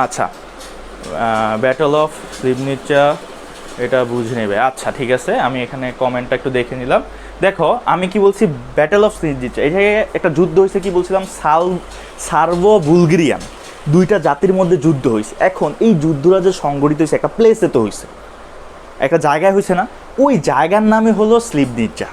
আচ্ছা, ব্যাটল অফ স্লিবনিচা, এটা বুঝে নেবে। আচ্ছা, ঠিক আছে, আমি এখানে কমেন্টটা একটু দেখে নিলাম। দেখো আমি কি বলছি, ব্যাটল অফ স্লিবনিচা, এই জায়গায় একটা যুদ্ধ হয়েছে, কি বলছিলাম, সার্বো বুলগেরিয়ান দুইটা জাতির মধ্যে যুদ্ধ হয়েছে। এখন এই যুদ্ধটা যে সংগঠিত হয়েছে একটা প্লেসে তো হয়েছে, একটা জায়গায় হয়েছে না, ওই জায়গার নামে হলো স্লিবনিচা,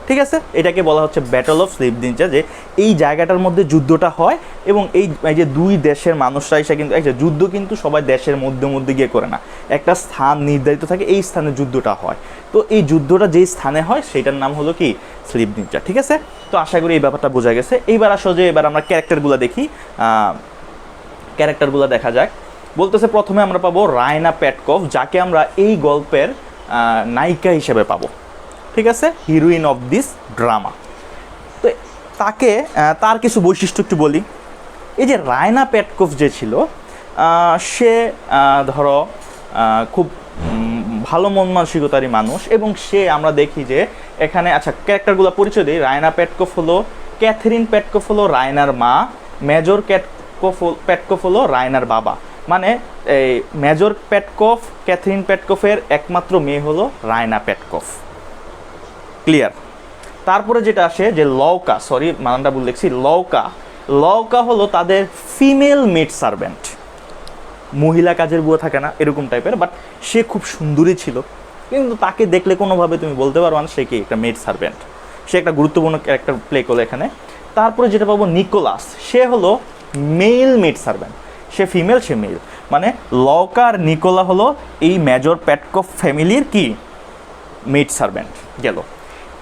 ঠিক আছে। এটাকে বলা হচ্ছে ব্যাটল অফ স্লিবনিচা, যে এই জায়গাটার মধ্যে যুদ্ধটা হয় এবং এই যে দুই দেশের মানুষরা এসে কিন্তু একটা যুদ্ধ কিন্তু সবাই দেশের মধ্যে গিয়ে করে না, একটা স্থান নির্ধারিত থাকে, এই স্থানে যুদ্ধটা হয়। তো এই যুদ্ধটা যেই স্থানে হয় সেটার নাম হলো কি, স্লিবনিচা, ঠিক আছে। তো আশা করি এই ব্যাপারটা বোঝা গেছে। এইবার আসো যে এবার আমরা ক্যারেক্টারগুলো দেখি, ক্যারেক্টারগুলো দেখা যাক। বলতেছে প্রথমে আমরা পাবো রায়না পেটকভ, যাকে আমরা এই গল্পের নায়িকা হিসেবে পাবো, ঠিক আছে, হিরোইন অফ দিস ড্রামা। তো তাকে তার কিছু বৈশিষ্ট্য একটু বলি। এই যে রায়না পেটকভ যে ছিল, সে ধরো খুব ভালো মন মানসিকতারই মানুষ, এবং সে আমরা দেখি যে এখানে, আচ্ছা ক্যারেক্টারগুলো পরিচয় দিই। রায়না পেটকভ হলো, ক্যাথরিন পেটকভ হলো রায়নার মা, মেজর পেটকভ হলো রায়নার বাবা। মানে এই মেজর পেটকভ, ক্যাথরিন পেটকভের একমাত্র মেয়ে হলো রায়না পেটকভ, ক্লিয়ার। তারপরে যেটা আসে যে লওকা, সরি মানানটা ভুল লিখছি, লওকা হলো তাদের ফিমেল মেড সার্ভেন্ট, মহিলা কাজের বুয়া থাকে না এরকম টাইপের, বাট সে খুব সুন্দরী ছিল, কিন্তু তাকে দেখলে কোনোভাবে তুমি বলতে পারো না সে কি একটা মেড সার্ভেন্ট। সে একটা গুরুত্বপূর্ণ ক্যারেক্টার প্লে করলো এখানে। তারপরে যেটা পাবো নিকোলাস, সে হলো মেল মেড সার্ভেন্ট, সে ফিমেল সে মেল, মানে লকার নিকোলা হলো এই মেজর প্যাটকফ ফ্যামিলির কি মেড সার্ভেন্ট গেল।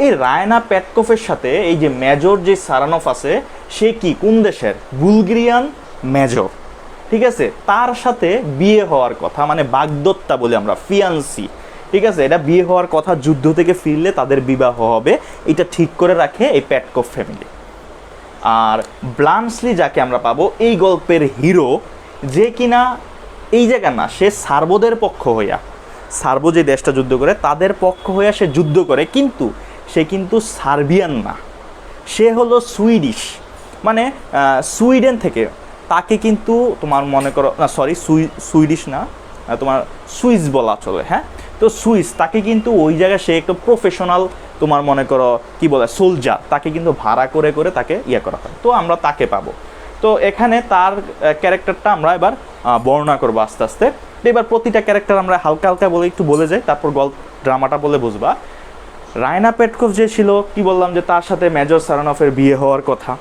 এই রায়না প্যাটকফের সাথে এই যে মেজর যে সারানফ আছে সে কি কোন দেশের, বুলগেরিয়ান মেজর, ঠিক আছে, তার সাথে বিয়ে হওয়ার কথা, মানে বাগদত্তা বলি আমরা, ফিয়ান্সি, ঠিক আছে, এটা বিয়ে হওয়ার কথা, যুদ্ধ থেকে ফিরলে তাদের বিবাহ হবে, এটা ঠিক করে রাখে এই প্যাটকফ ফ্যামিলি। আর ব্লান্সলি যাকে আমরা পাবো এই গল্পের হিরো, যে কিনা এই জায়গা না, সে সার্বোদের পক্ষ হইয়া, সার্বো যে দেশটা যুদ্ধ করে তাদের পক্ষ হইয়া সে যুদ্ধ করে, কিন্তু সে কিন্তু সার্বিয়ান না, সে হলো সুইডিশ, মানে সুইডেন থেকে। তাকে কিন্তু তোমার মনে করো না, সরি সুইডিশ না, তোমার সুইস বলা চলে, হ্যাঁ, তো সুইস, তাকে কিন্তু ওই জায়গায় সে একটু প্রফেশনাল, তোমার মনে করো কি বলে সোলজার, তাকে কিন্তু ভাড়া করে করে তাকে ইয়ে করা হয়, তো আমরা তাকে পাবো। তো এখানে তার ক্যারেক্টারটা আমরা এবার বর্ণনা করবো আস্তে আস্তে। এবার প্রতিটা ক্যারেক্টার আমরা হালকা হালকা বলে একটু বলে যাই, তারপর গল্প ড্রামাটা বলে বুঝবা। রায়না পেটকভ যে ছিল, কি বললাম যে তার সাথে মেজর সারানফের বিয়ে হওয়ার কথা,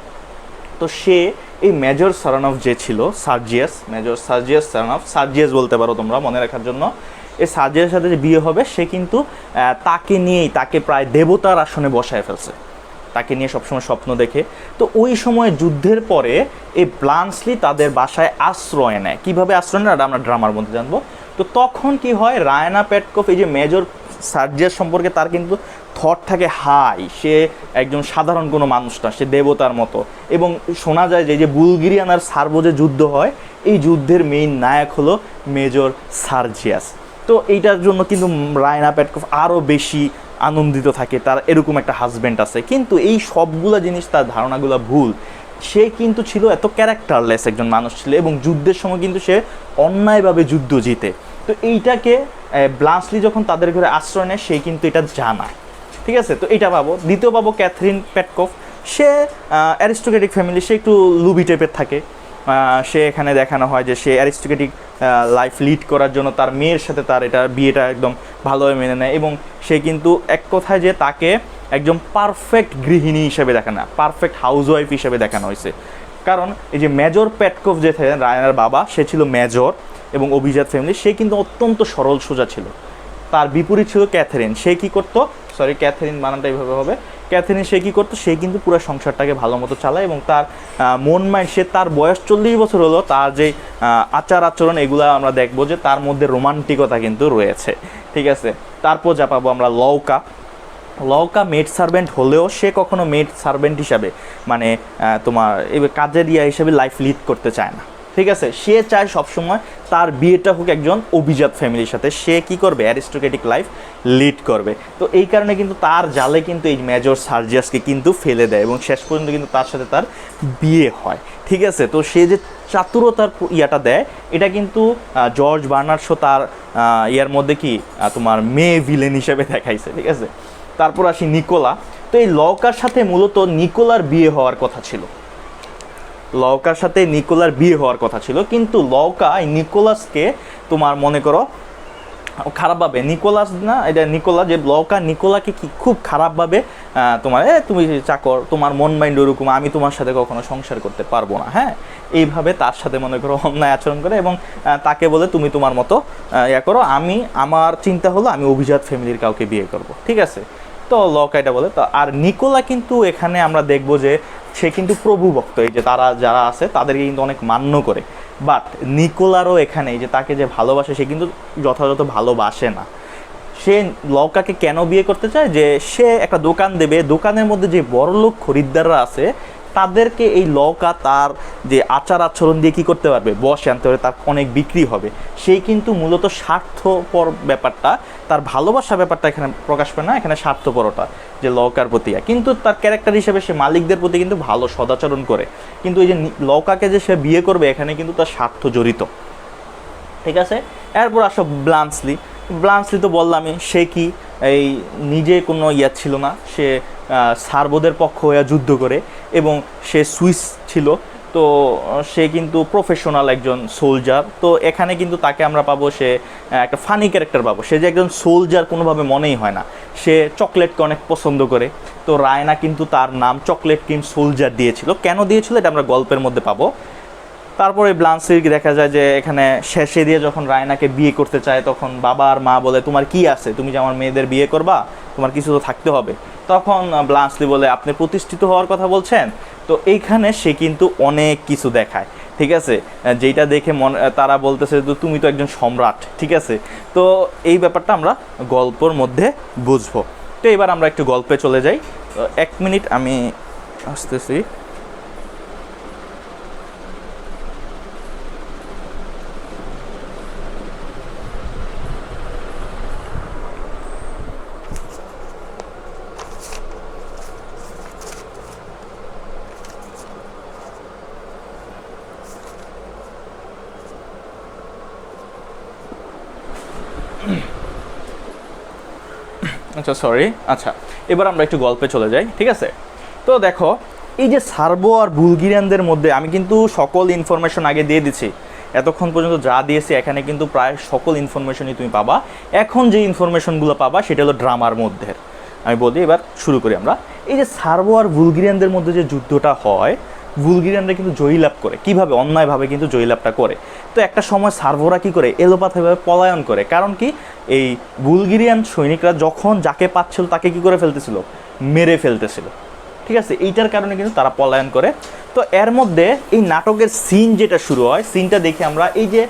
তো সে এই মেজর সারানফ যে ছিল সার্জিয়াস, মেজর সার্জিয়াস সারানফ, সার্জিয়াস বলতে পারো তোমরা মনে রাখার জন্য, এই সার্জিয়াসের সাথে যে বিয়ে হবে সে কিন্তু তাকে নিয়েই, তাকে প্রায় দেবতার আসনে বসায় ফেলছে, তাকে নিয়ে সবসময় স্বপ্ন দেখে। তো ওই সময় যুদ্ধের পরে এই ব্লান্সলি তাদের বাসায় আশ্রয় নেয়। কীভাবে আশ্রয় নেয় আমরা ড্রামার মধ্যে জানবো। তো তখন কি হয়, রায়না পেটকভ এই যে মেজর সার্জিয়াস সম্পর্কে তার কিন্তু থট থাকে হাই, সে একজন সাধারণ কোনো মানুষ না, সে দেবতার মতো। এবং শোনা যায় যে যে বুলগেরিয়ান আর সার্বো যে যুদ্ধ হয়, এই যুদ্ধের মেইন নায়ক হলো মেজর সার্জিয়াস। তো এইটার জন্য কিন্তু রায়না পেটকভ আরও বেশি আনন্দিত থাকে, তার এরকম একটা হাজব্যান্ড আছে। কিন্তু এই সবগুলো জিনিস, তার ধারণাগুলো ভুল। সে কিন্তু ছিল এত ক্যারেক্টারলেস একজন মানুষ ছিল, এবং যুদ্ধের সময় কিন্তু সে অন্যায়ভাবে যুদ্ধ জিতে। তো এইটাকে ব্লান্সলি যখন তাদের ঘরে আশ্রয় নেয়, সে কিন্তু এটা জানায়, ঠিক আছে। তো এটা পাবো। দ্বিতীয় পাবো ক্যাথরিন পেটকভ, সে অ্যারিস্টোক্রেটিক ফ্যামিলি, সে একটু লুবি টাইপের থাকে। সে এখানে দেখানো হয় যে সে অ্যারিস্টোক্রেটিক লাইফ লিড করার জন্য তার মেয়ের সাথে তার এটা বিয়েটা একদম ভালোভাবে মেনে নেয়, এবং সে কিন্তু এক কথায় যে তাকে একজন পারফেক্ট গৃহিণী হিসেবে দেখানো, পারফেক্ট হাউসওয়াইফ হিসেবে দেখানো হয়েছে। কারণ এই যে মেজর পেটকভ যে ছিলেন রায়নার বাবা, সে ছিল মেজর এবং অভিজাত ফ্যামিলি, সে কিন্তু অত্যন্ত সরল সোজা ছিল। তার বিপরীত ছিল ক্যাথরিন, সে কী করতো, সরি ক্যাথরিন বানানটা এইভাবে হবে, ক্যাথরিন সে কী করতো, সে কিন্তু পুরো সংসারটাকে ভালো মতো চালায়, এবং তার মন মাইন্ড, সে তার বয়স 40 বছর হলো, তার যে আচার আচরণ এগুলো আমরা দেখবো যে তার মধ্যে রোমান্টিকতা কিন্তু রয়েছে, ঠিক আছে। তারপর যা পাবো আমরা লওকা। লওকা মেড সার্ভেন্ট হলেও সে কখনো মেড সার্ভেন্ট হিসাবে, মানে তোমার এই কাজের ইয়া হিসেবে লাইফ লিড করতে চায় না, ঠিক আছে। সে চায় সবসময় তার বিয়েটা হোক একজন অভিজাত ফ্যামিলির সাথে, সে কি করবে, অ্যারিস্টোক্রেটিক লাইফ লিড করবে। তো এই কারণে কিন্তু তার জালে কিন্তু এই মেজর সার্জিয়াসকে কিন্তু ফেলে দেয়, এবং শেষ পর্যন্ত কিন্তু তার সাথে তার বিয়ে হয়, ঠিক আছে। তো সে যে চাতুরতার ইয়াটা দেয়, এটা কিন্তু জর্জ বার্নার্ড শো তার ইয়ার মধ্যে কি তোমার মেয়ে ভিলেন হিসেবে দেখাইছে, ঠিক আছে। তারপর আসি নিকোলা। তো এই লওকার সাথে মূলত নিকোলার বিয়ে হওয়ার কথা ছিল, লওকার সাথে নিকোলার বিয়ে হওয়ার কথা ছিল, কিন্তু লওকা এই নিকোলাসকে তোমার মনে করো খারাপভাবে, নিকোলাস না এটা নিকোলা, যে লওকা নিকোলাকে কি খুব খারাপভাবে তোমার তুমি চাকর, তোমার মন মাইন্ড ওরকম, আমি তোমার সাথে কখনো সংসার করতে পারবো না, হ্যাঁ, এইভাবে তার সাথে মনে করো অন্যায় আচরণ করে, এবং তাকে বলে তুমি তোমার মতো ইয়া করো, আমার চিন্তা হলো আমি অভিজাত ফ্যামিলির কাউকে বিয়ে করব, ঠিক আছে। তো লওকা এটা বলে। তো আর নিকোলা কিন্তু এখানে আমরা দেখবো যে সে কিন্তু প্রভু ভক্ত, এই যে তারা যারা আছে তাদেরকে কিন্তু অনেক মান্য করে। বাট নিকোলারও এখানে এই যে তাকে যে ভালোবাসে, সে কিন্তু যথাযথ ভালোবাসে না। সে লওকাকে কেন বিয়ে করতে চায়, যে সে একটা দোকান দেবে, দোকানের মধ্যে যে বড়লোক খরিদ্দাররা আছে তাদেরকে এই লওকা তার যে আচার আচরণ দিয়ে কী করতে পারবে, বসে আনতে পারবে, তার অনেক বিক্রি হবে। সেই কিন্তু মূলত স্বার্থপর ব্যাপারটা, তার ভালোবাসা ব্যাপারটা এখানে প্রকাশ পায় না, এখানে স্বার্থপরতা যে লওকার প্রতি। কিন্তু তার ক্যারেক্টার হিসেবে সে মালিকদের প্রতি কিন্তু ভালো সদাচরণ করে, কিন্তু এই যে লওকাকে যে সে বিয়ে করবে এখানে কিন্তু তার স্বার্থ জড়িত, ঠিক আছে। এরপর আসো ব্লান্সলি। ব্লান্সলি তো বললামই, সে কি এই নিজে কোনো ইয়া ছিল না, সে সার্বোদের পক্ষ হয়ে যুদ্ধ করে, এবং সে সুইস ছিল, তো সে কিন্তু প্রফেশনাল একজন সোলজার। তো এখানে কিন্তু তাকে আমরা পাবো, সে একটা ফানি ক্যারেক্টার পাবো। সে যে একজন সোলজার কোনোভাবে মনেই হয় না, সে চকলেটকে অনেক পছন্দ করে। তো রায়না কিন্তু তার নাম চকলেট ক্রিম সোলজার দিয়েছিল। কেন দিয়েছিল এটা আমরা গল্পের মধ্যে পাবো। তারপরে ব্লান্সির দেখা যায় যে এখানে শেষে দিয়ে যখন রায়নাকে বিয়ে করতে চায়, তখন বাবা আর মা বলে তোমার কি আছে, তুমি যে আমার মেয়েদের বিয়ে করবা, তোমার কিছু তো থাকতে হবে। তখন ব্লান্সলি বলে আপনি প্রতিষ্ঠিত হওয়ার কথা বলছেন। তো এইখানে সে কিন্তু অনেক কিছু দেখায়, ঠিক আছে, যেটা দেখে তারা বলতেছে যে তুমি তো একজন সম্রাট, ঠিক আছে। তো এই ব্যাপারটা আমরা গল্পের মধ্যে বুঝবো। তো এবার আমরা একটু গল্পে চলে যাই। 1 মিনিট আমি আসতেছি। আচ্ছা সরি, আচ্ছা এবার আমরা একটু গল্পে চলে যাই, ঠিক আছে। তো দেখো, এই যে সার্বো আর বুলগেরিয়ানদের মধ্যে আমি কিন্তু সকল ইনফরমেশন আগে দিয়ে দিচ্ছি। এতক্ষণ পর্যন্ত যা দিয়েছি এখানে কিন্তু প্রায় সকল ইনফরমেশনই তুমি পাবা। এখন যে ইনফরমেশনগুলো পাবা সেটা হলো ড্রামার মধ্যে। আমি বলি, এবার শুরু করি আমরা। এই যে সার্বো আর বুলগেরিয়ানদের মধ্যে যে যুদ্ধটা হয়, বুলগেরিয়ানরা কিন্তু জয়লাভ করে। কিভাবে? অন্যায়ভাবে কিন্তু জয়লাভটা করে। তো একটা সময় সার্ভোরা কী করে, এলোপাথাভাবে পলায়ন করে। কারণ কি, এই বুলগেরিয়ান সৈনিকরা যখন যাকে পাচ্ছিল তাকে কী করে ফেলতেছিল, মেরে ফেলতেছিল, ঠিক আছে। এইটার কারণে কিন্তু তারা পলায়ন করে। তো এর মধ্যে এই নাটকের সিন যেটা শুরু হয়, সিনটা দেখে আমরা এই যে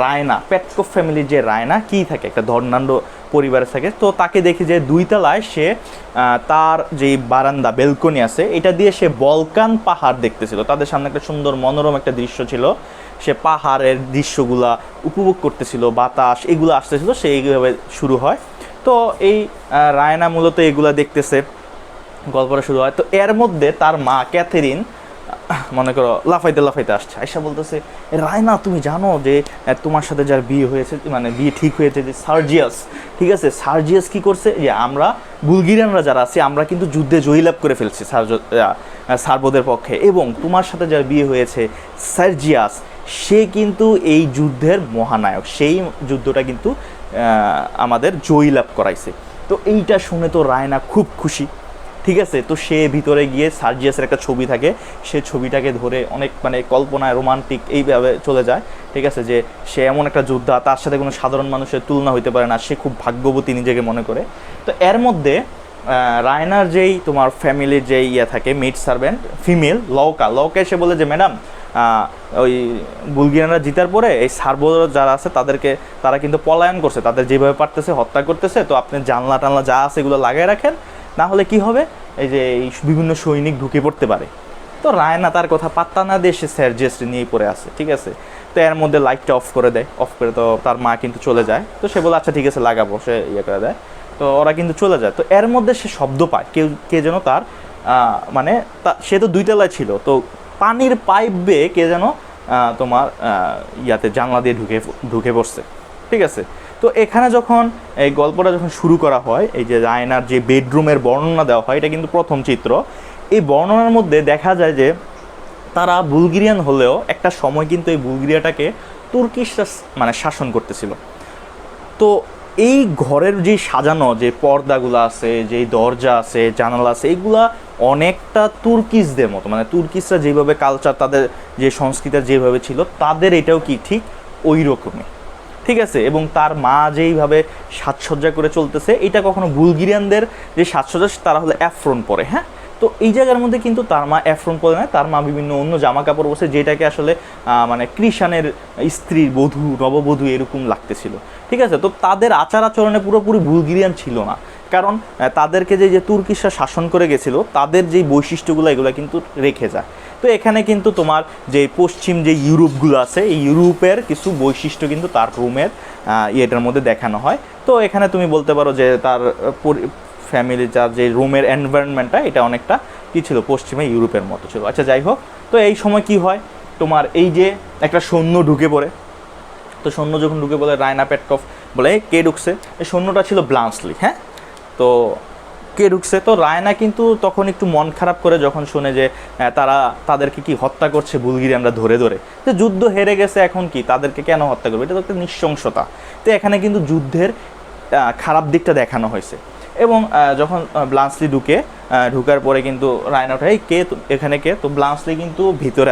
রায়না, পেটকোভ ফ্যামিলির যে রায়না কী থাকে, একটা ধর্নাঢ্য পরিবারে থাকে। তো তাকে দেখি যে 2 তলায় সে তার যেই বারান্দা বেলকনি আছে এটা দিয়ে সে বলকান পাহাড় দেখতেছিল। তাদের সামনে একটা সুন্দর মনোরম একটা দৃশ্য ছিল, সে পাহাড়ের দৃশ্যগুলা উপভোগ করতেছিল, বাতাস এগুলো আসতেছিল, সে এইভাবে শুরু হয়। তো এই রায়না মূলত এগুলা দেখতেছে, গল্পটা শুরু হয়। তো এর মধ্যে তার মা ক্যাথেরিন মনে করো লাফাইতে লাফাইতে আসছে, আয়সা বলতেছে রায়না তুমি জানো যে তোমার সাথে যার বিয়ে হয়েছে, মানে বিয়ে ঠিক হয়েছে, যে সার্জিয়াস, ঠিক আছে। সার্জিয়াস কি করছে, যে আমরা বুলগেরিয়ানরা যারা আছি আমরা কিন্তু যুদ্ধে জয়লাভ করে ফেলছি সার্বোদের পক্ষে, এবং তোমার সাথে যার বিয়ে হয়েছে সার্জিয়াস, সে কিন্তু এই যুদ্ধের মহানায়ক, সেই যুদ্ধটা কিন্তু আমাদের জয়লাভ করাইছে। তো এইটা শুনে তো রায়না খুব খুশি, ঠিক আছে। তো সে ভিতরে গিয়ে সার্জিয়াসের একটা ছবি থাকে, সে ছবিটাকে ধরে অনেক মানে কল্পনায় রোমান্টিক এইভাবে চলে যায়, ঠিক আছে, যে সে এমন একটা যোদ্ধা, তার সাথে কোনো সাধারণ মানুষের তুলনা হইতে পারে না, সে খুব ভাগ্যবতী নিজেকে মনে করে। তো এর মধ্যে রায়নার যেই তোমার ফ্যামিলির যেই থাকে মেড সার্ভেন্ট ফিমেল লৌকা এসে বলে যে ম্যাডাম, ওই বুলগেরিয়ানরা জিতার পরে এই সার্বো যারা আছে তারা কিন্তু পলায়ন করছে, তাদের যেভাবে পারতেছে হত্যা করতেছে। তো আপনি জানলা টানলা যা আছে এগুলো লাগিয়ে রাখেন, না হলে কি হবে, এই যে এই বিভিন্ন সৈনিক ঢুকে পড়তে পারে। তো রায়না তার কথা পাত্তা না দিয়ে সে সার্জিয়াসকে নিয়ে পড়ে আসে, ঠিক আছে। তো এর মধ্যে লাইটটা অফ করে দেয়, অফ করে তো তার মা কিন্তু চলে যায়। তো সে বলে আচ্ছা ঠিক আছে লাগাবো, সে ইয়ে করে দেয়। তো ওরা কিন্তু চলে যায়। তো এর মধ্যে সে শব্দ পায়, কে যেন তার মানে সে তো 2 তলায় ছিল, তো পানির পাইপ বেয়ে কে যেন তোমার জানলা দিয়ে ঢুকে পড়ছে, ঠিক আছে। তো এখানে যখন এই গল্পটা যখন শুরু করা হয়, এই যে রায়নার যে বেডরুমের বর্ণনা দেওয়া হয়, এটা কিন্তু প্রথম চিত্র। এই বর্ণনার মধ্যে দেখা যায় যে তারা বুলগেরিয়ান হলেও একটা সময় কিন্তু এই বুলগেরিয়াটাকে তুর্কিশরা মানে শাসন করতেছিল। তো এই ঘরের যে সাজানো যে পর্দাগুলো আছে, যেই দরজা আছে, জানালা আছে, এইগুলা অনেকটা তুর্কিশদের মতো, মানে তুর্কিশরা যেভাবে কালচার, তাদের যে সংস্কৃতি যেভাবে ছিল, তাদের এটাও কি ঠিক ওই রকমই, ঠিক আছে। এবং তার মা যেইভাবে সাজসজ্জা করে চলতেছে, এটা কখনো বুলগেরিয়ানদের যে সাজসজ্জা তারা হলো অ্যাফ্রন পরে, হ্যাঁ। তো এই জায়গার মধ্যে কিন্তু তার মা অ্যাফ্রন পরে না, তার মা বিভিন্ন অন্য জামা কাপড় বসে, যেটাকে আসলে মানে কৃষাণের স্ত্রীর বধূ, নববধূ এরকম লাগতেছিল, ঠিক আছে। তো তাদের আচার আচরণে পুরোপুরি বুলগেরিয়ান ছিল না, কারণ তাদেরকে যে তুর্কিশরা শাসন করে গেছিল, তাদের যেই বৈশিষ্ট্যগুলো এগুলো কিন্তু রেখে যায়। তো এখানে কিন্তু তোমার যে পশ্চিম যে ইউরোপগুলো আছে, এই ইউরোপের কিছু বৈশিষ্ট্য কিন্তু তার রুমের ইয়েটার মধ্যে দেখানো হয়। তো এখানে তুমি বলতে পারো যে তার ফ্যামিলি যার যে রুমের এনভায়রনমেন্টটা, এটা অনেকটা কী ছিল, পশ্চিমে ইউরোপের মতো ছিল। আচ্ছা যাই হোক, তো এই সময় কি হয়, তোমার এই যে একটা সৈন্য ঢুকে পড়ে। তো সৈন্য যখন ঢুকে পড়ে, রায়না পেটকভ বলে কে ঢুকছে, এই সৈন্যটা ছিল ব্লান্সলি, হ্যাঁ। তো কে ঢুকছে। তো রায়না কিন্তু তখন একটু মন খারাপ করে যখন শুনে যে তাদেরকে কি হত্যা করছে বুলগেরিয়ানরা ধরে ধরে, যে যুদ্ধ হেরে গেছে এখন কি তাদেরকে কেন হত্যা করবে, এটা তো একটা নৃশংসতা। তো এখানে কিন্তু যুদ্ধের খারাপ দিকটা দেখানো হয়েছে। এবং যখন ব্লান্সলি ঢুকার পরে কিন্তু রায়না ওঠে, এই কে এখানে কে, তো ব্লান্সলি কিন্তু ভিতরে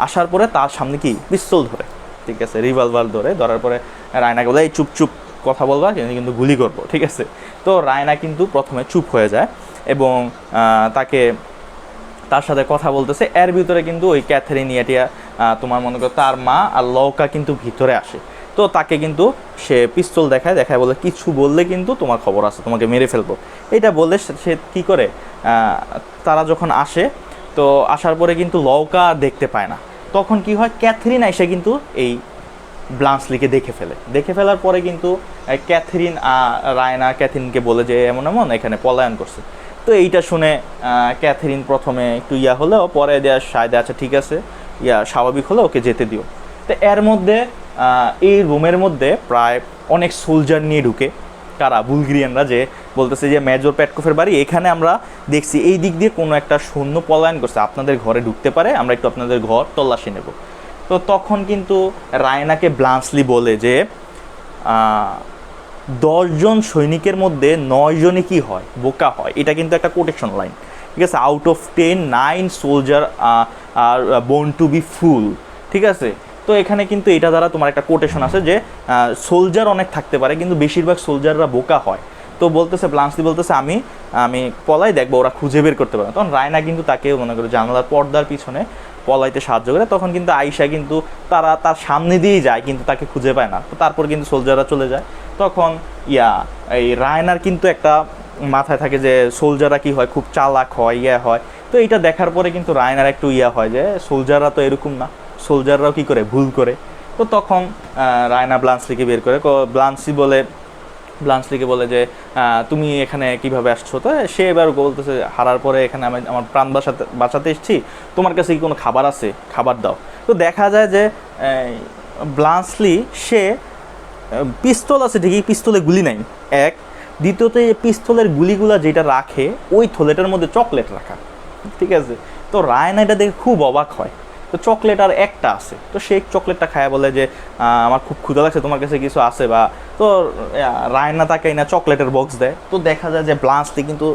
আসার পরে তার সামনে কি পিস্তল ধরে, ঠিক আছে, রিভলভার ধরার পরে রায়নাকে বলে এই চুপ চুপ কথা বলবা কিন্তু গুলি করবো, ঠিক আছে। তো রায়না কিন্তু প্রথমে চুপ হয়ে যায় এবং তার সাথে কথা বলতেছে। এর ভিতরে কিন্তু ওই ক্যাথরিন ইয়াটিয়া তোমার মনে করো তার মা আর লৌকা কিন্তু ভিতরে আসে। তো তাকে কিন্তু সে পিস্তল দেখায় বলে কিছু বললে কিন্তু তোমার খবর আছে, তোমাকে মেরে ফেলবো। এটা বললে সে কী করে, তারা যখন আসে তো আসার পরে কিন্তু লৌকা দেখতে পায় না। তখন কি হয়, ক্যাথরিন এসে কিন্তু এই ব্লান্সলিকে দেখে ফেলার পরে কিন্তু রায়না ক্যাথরিনকে বলে যে এমন এখানে পলায়ন করছে। তো এইটা শুনে ক্যাথরিন প্রথমে একটু হলেও পরে দেওয়া সায়দে আচ্ছা ঠিক আছে স্বাভাবিক হলে ওকে যেতে দিও। তো এর মধ্যে এই রুমের মধ্যে প্রায় অনেক সোলজার নিয়ে ঢুকে, কারা, বুলগেরিয়ানরা, যে বলতেছে যে মেজর পেটকোফের বাড়ি এখানে আমরা দেখছি এই দিক দিয়ে কোনো একটা সৈন্য পলায়ন করছে, আপনাদের ঘরে ঢুকতে পারে, আমরা একটু আপনাদের ঘর তল্লাশি নেব। তো তখন কিন্তু রায়নাকে ব্লান্সলি বলে যে 10 জন সৈনিকের মধ্যে 9 জনই কি হয়, বোকা হয়। এটা কিন্তু একটা কোটেশন লাইন, ঠিক আছে। Out of 10 9 soldier are born to be fool, ঠিক আছে। তো এখানে কিন্তু এটা দ্বারা তোমার একটা কোটেশন আছে যে সোলজার অনেক থাকতে পারে কিন্তু বেশিরভাগ সোলজাররা বোকা হয়। তো বলতেছে ব্লান্সলি বলতেছে আমি পলাই দেখবো ওরা খুঁজে বের করতে পারে। তখন রায়না কিন্তু তাকে মনে করো জানালার পর্দার পিছনে পলাইতে সাহায্য করে। তখন কিন্তু আয়শা কিন্তু তার সামনে দিয়েই যায় কিন্তু তাকে খুঁজে পায় না। তো তারপর কিন্তু সোলজাররা চলে যায়। তখন এই রায়নার কিন্তু একটা মাথায় থাকে যে সোলজাররা কি হয়, খুব চালাক হয়, হয়। তো এইটা দেখার পরে কিন্তু রায়নার একটু হয় যে সোলজাররা তো এরকম না, সোলজাররাও কি করে, ভুল করে। তো তখন রায়না ব্লান্সলিকে বের করে, ব্লান্সলিকে বলে যে তুমি এখানে কিভাবে আসছো। তো সে এবার বলতেছে হারার পরে এখানে আমি আমার প্রাণ বাঁচাতে এসেছি, তোমার কাছে কি কোনো খাবার আছে, খাবার দাও। তো দেখা যায় যে ব্লান্সলি সে পিস্তল আছে ঠিকই, পিস্তলে গুলি নাই এক, দ্বিতীয়ত এই পিস্তলের গুলিগুলা যেটা রাখে ওই থলেটার মধ্যে চকলেট রাখা, ঠিক আছে। তো রায়না এটা দেখে খুব অবাক হয়। তো চকলেট আর একটা আছে, তো সেই চকলেটটা খায় বলে যে আমার খুব ক্ষুধা লাগছে, তোমার কাছে কিছু আছে বা। তো রায়না তাকে না চকলেটের বক্স দেয়। তো দেখা যায় যে ব্লান্সলি কিন্তু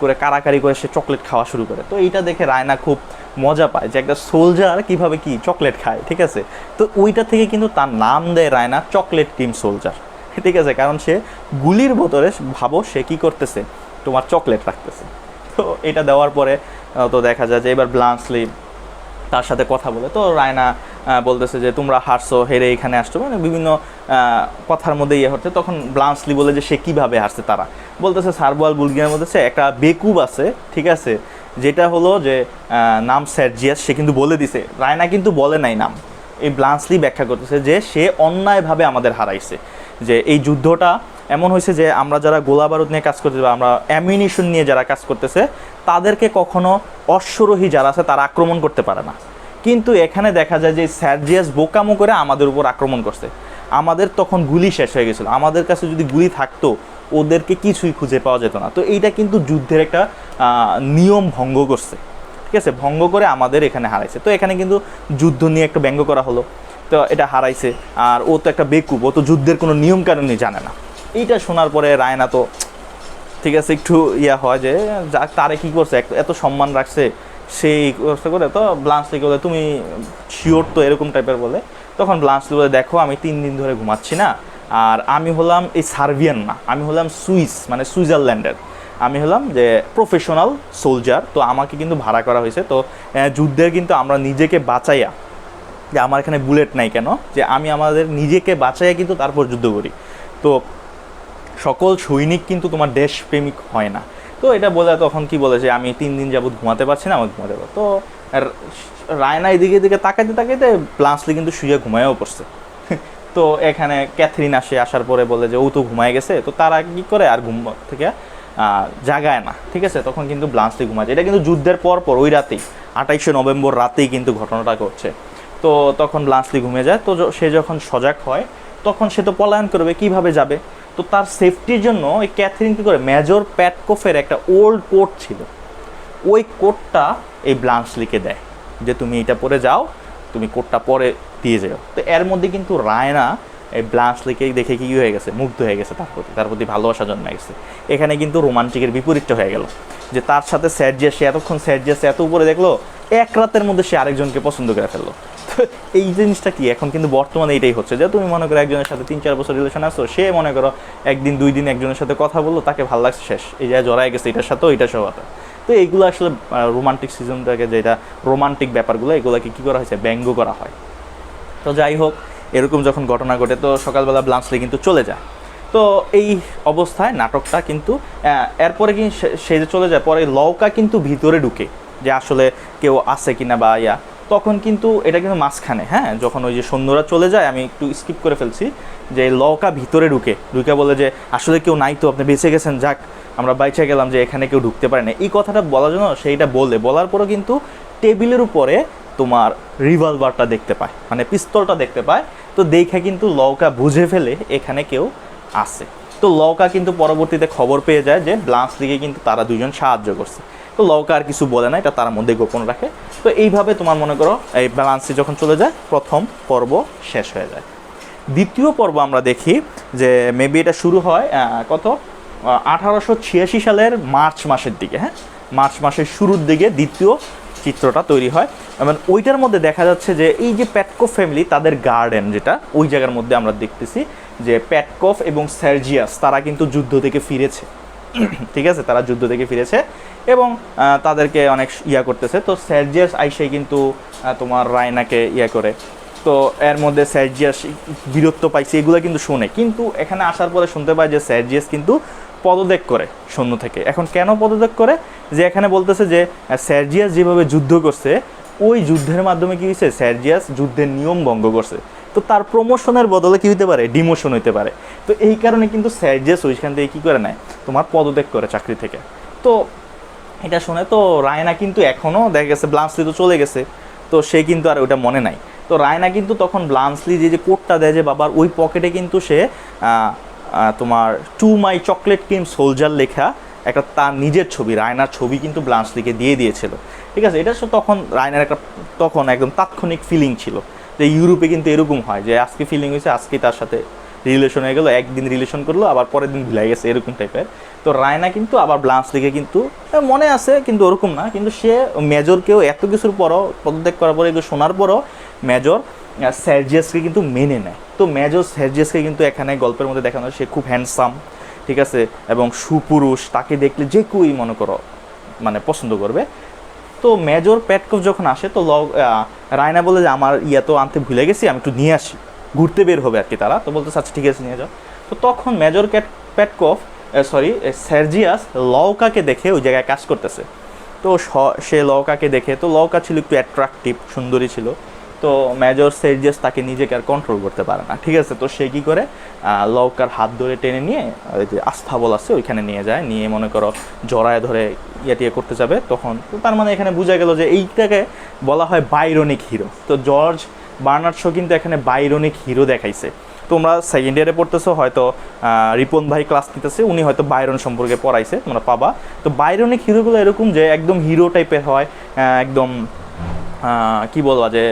করে কারাকারি করে সে চকলেট খাওয়া শুরু করে। তো এইটা দেখে রায়না খুব মজা পায় যে একটা সোলজার কীভাবে কি চকলেট খায়, ঠিক আছে। তো ওইটা থেকে কিন্তু তার নাম দেয় রায়না চকলেট টিম সোলজার, ঠিক আছে। কারণ সে গুলির ভেতরে ভাবো সে কী করতেছে, তোমার চকলেট রাখতেছে। তো এটা দেওয়ার পরে তো দেখা যায় যে এবার ব্লান্সলি তার সাথে কথা বলে। তো রায়না বলতেছে যে তোমরা হারছো, হেরে এখানে আসছো, মানে বিভিন্ন কথার মধ্যে হচ্ছে। তখন ব্লান্সলি বলে যে সে কীভাবে হারছে, তারা বলতেছে সার্বোয়াল বুলগেরিয়ার মধ্যে একটা বেকুব আছে, ঠিক আছে, যেটা হলো যে নাম সার্জিয়াস। সে কিন্তু বলে দিছে, রায়না কিন্তু বলে নাই নাম। এই ব্লান্সলি ব্যাখ্যা করতেছে যে সে অন্যায়ভাবে আমাদের হারাইছে, যে এই যুদ্ধটা এমন হয়েছে যে আমরা যারা গোলা বারুদ নিয়ে কাজ করতেছি বা আমরা অ্যামিউনিশন নিয়ে যারা কাজ করতেছে তাদেরকে কখনো অশ্বরোহী যারা আছে তারা আক্রমণ করতে পারে না। কিন্তু এখানে দেখা যায় যে সার্জিয়াস বোকামো করে আমাদের উপর আক্রমণ করছে। আমাদের তখন গুলি শেষ হয়ে গেছিলো, আমাদের কাছে যদি গুলি থাকতো ওদেরকে কিছুই খুঁজে পাওয়া যেত না। তো এইটা কিন্তু যুদ্ধের একটা নিয়ম ভঙ্গ করছে, ঠিক আছে, ভঙ্গ করে আমাদের এখানে হারাইছে। তো এখানে কিন্তু যুদ্ধ নিয়ে একটা ব্যঙ্গ করা হলো। তো এটা হারাইছে, আর ও তো একটা বেকুব, ও তো যুদ্ধের কোনো নিয়ম কানুনই জানে না। এইটা শোনার পরে রায়না তো ঠিক আছে একটু হয় যে যাক তারে কী করছে, এত সম্মান রাখছে সেই করতে করে। তো ব্লান্সলি বলে তুমি শিওর তো, এরকম টাইপের বলে। তখন ব্লান্সলি বলে দেখো আমি 3 দিন ধরে ঘুমাচ্ছি না, আর আমি হলাম এই সার্বিয়ান না, আমি হলাম সুইস, মানে সুইজারল্যান্ডের, আমি হলাম যে প্রফেশনাল সোলজার। তো আমাকে কিন্তু ভাড়া করা হয়েছে। তো যুদ্ধের কিন্তু আমরা নিজেকে বাঁচাইয়া, যে আমার এখানে বুলেট নাই কেন, যে আমি আমাদের নিজেকে বাঁচাইয়া কিন্তু তারপর যুদ্ধ করি। তো সকল সৈনিক কিন্তু তোমার দেশপ্রেমিক হয় না। তো এটা বলে তখন কি বলে যে আমি 3 দিন যাবত ঘুমাতে পারছি না, আমাকে ঘুমাতে পারো। তো রায়না এদিকে তাকাইতে ব্লান্সলি কিন্তু শুয়ে ঘুমায়ও পড়ছে। তো এখানে ক্যাথরিন আসার পরে বলে যে ও তো ঘুমায় গেছে। তো তারা কী করে আর ঘুম থেকে জাগায় না, ঠিক আছে। তখন কিন্তু ব্লান্সলি ঘুমায়। এটা কিন্তু যুদ্ধের পর ওই রাতেই 28শে নভেম্বর রাতেই কিন্তু ঘটনাটা ঘটছে। তো তখন ব্লান্সলি ঘুমিয়ে যায়। তো সে যখন সজাগ হয় তখন সে তো পলায়ন করবে, কিভাবে যাবে। তো তার সেফটির জন্য ওই ক্যাথরিন কী করে, মেজর প্যাটকফের একটা ওল্ড কোট ছিল, ওই কোটটা এই ব্লান্সলিকে দেয় যে তুমি এটা পরে যাও, তুমি কোটটা পরে দিয়ে যাও। তো এর মধ্যে কিন্তু রায়না এই ব্লান্সলিকে দেখে কি হয়ে গেছে, মুগ্ধ হয়ে গেছে তার প্রতি ভালোবাসা জন্মে গেছে। এখানে কিন্তু রোমান্টিকের বিপরীতটা হয়ে গেল, যে তার সাথে স্যারজিয়াস, সে এতক্ষণ স্যারজিয়াস এত উপরে দেখলো, এক রাতের মধ্যে সে আরেকজনকে পছন্দ করে ফেললো। তো এই জিনিসটা কি এখন কিন্তু বর্তমানে এইটাই হচ্ছে, যে তুমি মনে করো একজনের সাথে 3-4 বছর রিলেশন আসছো, সে মনে করো 1-2 দিন একজনের সাথে কথা বললো, তাকে ভালো লাগছে, শেষ, এই জায়গায় জড়ায় গেছে এটার সাথেও, এটা সহ। তো এইগুলো আসলে রোমান্টিক সিজনটাকে, যেটা রোমান্টিক ব্যাপারগুলো, এগুলোকে কী করা হয়েছে, ব্যঙ্গ করা হয়। তো যাই হোক, এরকম যখন ঘটনা ঘটে তো সকালবেলা ব্লান্সলি কিন্তু চলে যায়। তো এই অবস্থায় নাটকটা কিন্তু এরপরে কি সে যে চলে যায়, পরে লওকা কিন্তু ভিতরে ঢুকে যে আসলে কেউ আছে কিনা বা ইয়া, তখন কিন্তু এটা কিন্তু মাঝখানে, হ্যাঁ, যখন ওই যে সৈন্যরা চলে যায়, আমি একটু স্কিপ করে ফেলছি, যে লওকা ভিতরে ঢুকে বলে যে আসলে কেউ নাই তো, আপনি বেঁচে গেছেন, যাক আমরা বাইচে গেলাম, যে এখানে কেউ ঢুকতে পারে না। এই কথাটা বলার জন্য সেইটা বলার পরও কিন্তু টেবিলের উপরে তোমার রিভলভারটা দেখতে পায়, মানে পিস্তলটা দেখতে পায়। তো দেখে কিন্তু লওকা বুঝে ফেলে এখানে কেউ আছে। তো লওকা কিন্তু পরবর্তীতে খবর পেয়ে যায় যে ব্লান্সলিকে কিন্তু তারা দুজন সাহায্য করছে। তো লওকা আর কিছু বলে না, এটা তার মধ্যে গোপন রাখে। তো এইভাবে তোমার মনে করো এই ব্লান্সলি যখন চলে যায়, প্রথম পর্ব শেষ হয়ে যায়। দ্বিতীয় পর্ব আমরা দেখি যে মেবি এটা শুরু হয় 1886 সালের মার্চ মাসের দিকে, হ্যাঁ, মার্চ মাসের শুরুর দিকে দ্বিতীয় চিত্রটা তৈরি হয়। এবং ওইটার মধ্যে দেখা যাচ্ছে যে এই যে প্যাটকফ ফ্যামিলি, তাদের গার্ডেন যেটা, ওই জায়গার মধ্যে আমরা দেখতেছি যে প্যাটকফ এবং সার্জিয়াস তারা কিন্তু যুদ্ধ থেকে ফিরেছে। ঠিক আছে, তারা যুদ্ধ থেকে ফিরেছে এবং তাদেরকে অনেক করতেছে। তো সার্জিয়াস আইসাই কিন্তু তোমার রায়নাকে করে, তো এর মধ্যে সার্জিয়াস বীরত্ব পাইছে, এগুলো কিন্তু শোনে। কিন্তু এখানে আসার পরে শুনতে পায় যে সার্জিয়াস কিন্তু পদত্যাগ করে সৈন্য থেকে। এখন কেন পদত্যাগ করে, যে এখানে বলতেছে যে সার্জিয়াস যেভাবে যুদ্ধ করছে, ওই যুদ্ধের মাধ্যমে কী হয়েছে, সার্জিয়াস যুদ্ধের নিয়ম ভঙ্গ করছে। তো তার প্রমোশনের বদলে কী হতে পারে, ডিমোশন হতে পারে। তো এই কারণে কিন্তু সার্জিয়াস ওইখান থেকে কী করে নেয়, তোমার পদত্যাগ করে চাকরি থেকে। তো এটা শুনে তো রায়না কিন্তু এখনও দেখা গেছে, ব্লান্সলি তো চলে গেছে, তো সে কিন্তু আর ওইটা মনে নাই। তো রায়না কিন্তু তখন ব্লান্সলি যে কোটটা দেয় যে বাবার, ওই পকেটে কিন্তু সে তোমার to my chocolate cream soldier লেখা একটা তার নিজের ছবি, রায়নার ছবি কিন্তু ব্লান্সলিকে দিয়ে দিয়েছিল। ঠিক আছে, এটা তখন রায়নার একটা তখন একদম তাৎক্ষণিক ফিলিং ছিল যে ইউরোপে কিন্তু এরকম হয় যে আজকে ফিলিং হয়েছে, আজকে তার সাথে রিলেশন হয়ে গেলো, একদিন রিলেশন করলো, আবার পরের দিন ভুলে গেছে, এরকম টাইপের। তো রায়না কিন্তু আবার ব্লান্সলিকে কিন্তু মনে আছে, কিন্তু ওরকম না, কিন্তু সে মেজরকেও এত কিছুর পরও, পদত্যাগ করার পরে, এগুলো শোনার পরও মেজর সার্জিয়াসকে কিন্তু মেনে নেয়। তো মেজর সার্জিয়াসকে কিন্তু এখানে গল্পের মধ্যে দেখানো হয় সে খুব হ্যান্ডসাম, ঠিক আছে, এবং সুপুরুষ, তাকে দেখলে যে কেউই মনে করো মানে পছন্দ করবে। তো মেজর প্যাটকফ যখন আসে, তো রায়না বলে যে আমার তো আনতে ভুলে গেছি, আমি একটু নিয়ে আসি, ঘুরতে বের হবে আর কি তারা। তো বলতে আচ্ছা ঠিক আছে নিয়ে যাও। তো তখন মেজর প্যাটকফ সার্জিয়াস লওকাকে দেখে ওই জায়গায় কাজ করতেছে। তো সে লওকাকে দেখে, তো লওকা ছিল একটু অ্যাট্রাকটিভ, সুন্দরী ছিল। তো মেজর সার্জিয়াস তাকে নিজেকে আর কন্ট্রোল করতে পারে না, ঠিক আছে। তো সে কী করে, লওকার হাত ধরে টেনে নিয়ে ওই যে আস্থাবল আছে ওইখানে নিয়ে যায়, নিয়ে মনে করো জড়ায় ধরে টিয়ে করতে যাবে। তখন তো তার মানে এখানে বোঝা গেল যে এইটাকে বলা হয় বাইরনিক হিরো। তো জর্জ বার্নার্ড শো কিন্তু এখানে বাইরনিক হিরো দেখাইছে। তোমরা সেকেন্ড ইয়ারে পড়তেছো, হয়তো রিপন ভাই ক্লাস নিতেছে, উনি হয়তো বাইরন সম্পর্কে পড়াইছে, তোমরা পাবা। তো বাইরনিক হিরোগুলো এরকম যে একদম হিরো টাইপের হয়, একদম কি বলবা, যে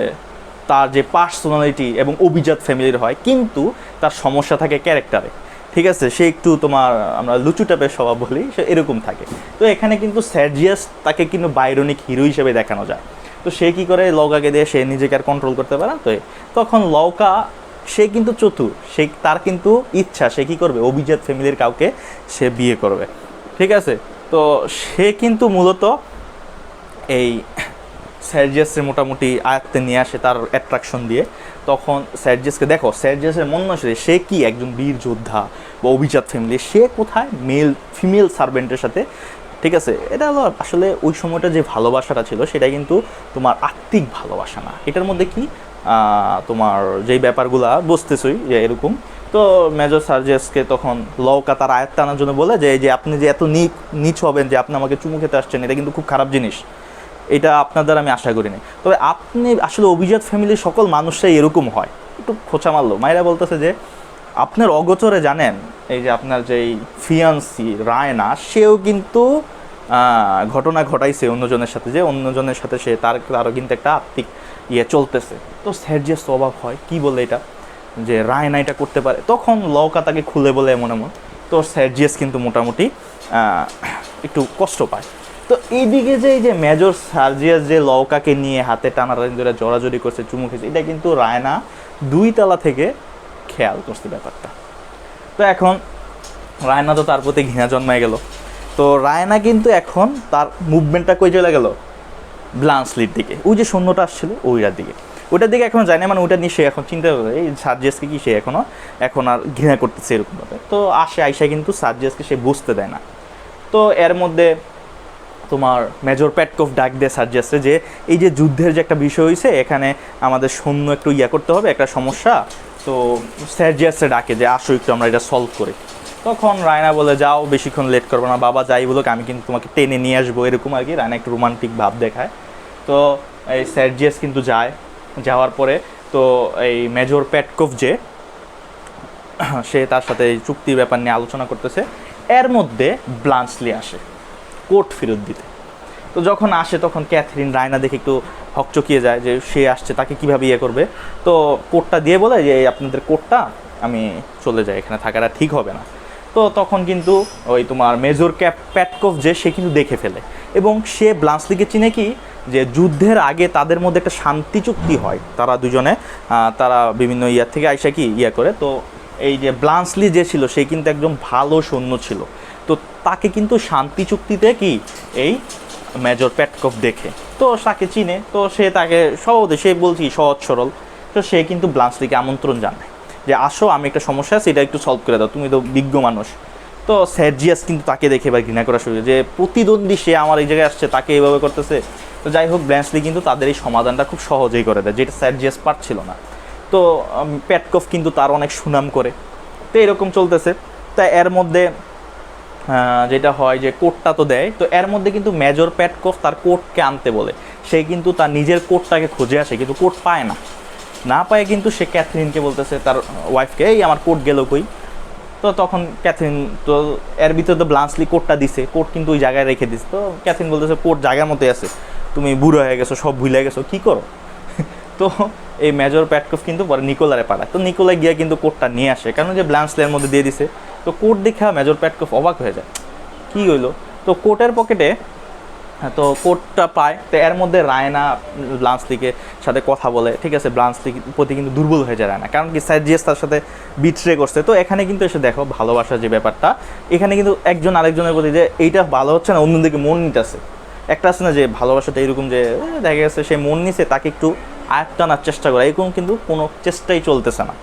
তার যে পার্সোনালিটি এবং অভিজাত ফ্যামিলির হয়, কিন্তু তার সমস্যা থাকে ক্যারেক্টারে, ঠিক আছে। সে একটু তোমার আমরা লুচু টাইপের স্বভাব বলি, সে এরকম থাকে। তো এখানে কিন্তু সার্জিয়াস তাকে কিন্তু বাইরনিক হিরো হিসেবে দেখানো যায়। তো সে কী করে, লওকাকে দিয়ে সে নিজেকে আর কন্ট্রোল করতে পারে। তো তখন লওকা সে কিন্তু চতুর, সে তার কিন্তু ইচ্ছা সে কী করবে, অভিজাত ফ্যামিলির কাউকে সে বিয়ে করবে, ঠিক আছে। তো সে কিন্তু মূলত এই সার্জিয়াসের মোটামুটি আয়ত্তে নিয়ে আসে তার অ্যাট্রাকশন দিয়ে। তখন সার্জিয়াসকে দেখো, সার্জিয়াসের মন নয় সে কি একজন বীর যোদ্ধা বা অভিজাত ফ্যামিলি, সে কোথায় ফিমেল সার্ভেন্টের সাথে, ঠিক আছে। এটা হলো আসলে ওই সময়টা যে ভালোবাসাটা ছিল, সেটা কিন্তু তোমার আত্মিক ভালোবাসা না, এটার মধ্যে কি তোমার যেই ব্যাপারগুলা বুঝতেছই যে এরকম। তো মেজর সার্জিয়াসকে তখন লওকা তার আয়ত্তে আনার জন্য বলে যে আপনি যে এত নিচ হবেন, যে আপনি আমাকে চুমু খেতে আসছেন, এটা কিন্তু খুব খারাপ জিনিস, এটা আপনার দ্বারা আমি আশা করিনি। তবে আপনি আসলে অভিজাত ফ্যামিলির সকল মানুষরাই এরকম হয়, একটু খোঁচা মারলো। মায়েরা বলতেছে যে আপনার অগোচরে জানেন এই যে আপনার যেই ফিয়ান্সি রায়না, সেও কিন্তু ঘটনা ঘটাইছে অন্যজনের সাথে, যে অন্যজনের সাথে সে তারও কিন্তু একটা আত্মিক চলতেছে। তো সার্জিয়াস তো অবাক হয়, কি বলে এটা, যে রায়না এটা করতে পারে। তখন লওকা তাকে খুলে বলে এমন এমন। তো সার্জিয়াস কিন্তু মোটামুটি একটু কষ্ট পায়। তো এইদিকে যে এই যে মেজর সার্জিয়াস যে লওকাকে নিয়ে হাতে টানাটানি ধরে জড়াজড়ি করছে, চুমু খেয়েছে, এটা কিন্তু রায়না 2 তলা থেকে খেয়াল করছে ব্যাপারটা। তো এখন রায়না তো তার প্রতি ঘৃণা জন্মায় গেল। তো রায়না কিন্তু এখন তার মুভমেন্টটা কই চলে গেল, ব্লান্সলির দিকে, ওই যে শূন্যটা আসছিল ওইটার দিকে এখনও যায় না, মানে ওইটা নিয়ে সে এখন চিন্তা করে এই সার্জিয়াসকে কি সে এখন আর ঘৃণা করতেছে এরকমভাবে। তো আয়সা কিন্তু সার্জিয়াসকে সে বুঝতে দেয় না। তো এর মধ্যে তোমার মেজর প্যাটকফ ডাক দেয় সার্জিয়াসে যে এই যে যুদ্ধের যে একটা বিষয় হয়েছে, এখানে আমাদের সৈন্য একটু করতে হবে, একটা সমস্যা। তো সার্জিয়াসে ডাকে যে আসো একটু আমরা এটা সলভ করি। তখন রায়না বলে যাও, বেশিক্ষণ লেট করবো না, বাবা যাই বলুক আমি কিন্তু তোমাকে টেনে নিয়ে আসবো, এরকম আর কি। রায়না একটু রোমান্টিক ভাব দেখায়। তো এই সার্জিয়াস কিন্তু যাওয়ার পরে তো এই মেজর প্যাটকফ যে সে তার সাথে এই চুক্তির ব্যাপার নিয়ে আলোচনা করতেছে। এর মধ্যে ব্লান্সলি আসে কোট ফেরত দিতে। তো যখন আসে তখন ক্যাথরিন রায়না দেখে একটু হকচকিয়ে যায় যে সে আসছে, তাকে কীভাবে করবে। তো কোটটা দিয়ে বলে যে আপনাদের কোটটা, আমি চলে যাই, এখানে থাকাটা ঠিক হবে না। তো তখন কিন্তু ওই তোমার মেজর প্যাটকফ যে সে কিন্তু দেখে ফেলে, এবং সে ব্লান্সলিকে চিনে কি, যে যুদ্ধের আগে তাদের মধ্যে একটা শান্তি চুক্তি হয়, তারা দুজনে তারা বিভিন্ন থেকে আইসা করে। তো এই যে ব্লান্সলি যে ছিল সে কিন্তু একদম ভালো সৈন্য ছিল। তো তাকে কিন্তু শান্তি চুক্তিতে এই মেজর প্যাটকফ দেখে, তো তাকে চিনে। তো সে তাকে সে বলছি সহজ সরল। তো সে কিন্তু ব্লান্সলিকে আমন্ত্রণ জানায় যে আসো, আমি একটা সমস্যা আছে, এটা একটু সলভ করে দাও, তুমি তো বিজ্ঞ মানুষ। তো সার্জিয়াস কিন্তু তাকে দেখে এবার ঘৃণা করা শুরু, যে প্রতিদ্বন্দ্বী সে আমার এই জায়গায় আসছে, তাকে এইভাবে করতেছে। তো যাই হোক, ব্লান্সলি কিন্তু তাদের এই সমাধানটা খুব সহজেই করে দেয়, যেটা সার্জিয়াস পারছিল না। তো প্যাটকফ কিন্তু তার অনেক সুনাম করে। তো এরকম চলতেছে। তা এর মধ্যে যেটা হয় যে কোটটা তো দেয়। তো এর মধ্যে কিন্তু মেজর প্যাটকফ তার কোটকে আনতে বলে, সে কিন্তু তার নিজের কোটটাকে খুঁজে আসে, কিন্তু কোট পায় না পায় কিন্তু সে ক্যাথরিনকে বলতেছে, তার ওয়াইফকে, এই আমার কোট গেল কই। তো তখন ক্যাথরিন, তো এর ভিতরে তো ব্লান্সলি কোটটা দিছে, কোট কিন্তু ওই জায়গায় রেখে দিছে। তো ক্যাথরিন বলতেছে কোট জায়গার মতোই আছে, তুমি বুড়ো হয়ে গেছো, সব ভুলে গেছো, কী করো। তো এই মেজর প্যাটকফ কিন্তু পরে নিকোলারে পাঠায়। তো নিকোলা গিয়ে কিন্তু কোটটা নিয়ে আসে, কারণ যে ব্লান্সলির মধ্যে দিয়ে দিছে। তো কোট দেখা মেজর প্যাটকফ অবাক হয়ে যায়, কী হইলো। তো কোটের পকেটে তো কোটটা পায়। তো এর মধ্যে রায়না ব্লান্সলিকে সাথে কথা বলে, ঠিক আছে, ব্লান্সলির প্রতি কিন্তু দুর্বল হয়ে যায় রায়না, কারণ কি সার্জিয়াস তার সাথে বিট্রে করছে। তো এখানে কিন্তু এসে দেখো ভালোবাসার যে ব্যাপারটা, এখানে কিন্তু একজন আরেকজনের প্রতি যে এইটা ভালো হচ্ছে না, অন্যদিকে মন নিতেছে। একটা আছে না যে ভালোবাসাটা এরকম যে দেখা গেছে সে মন নিছে, তাকে একটু আয়ত্ত আনার চেষ্টা করে, এরকম কিন্তু কোনো চেষ্টাই চলতেছে না।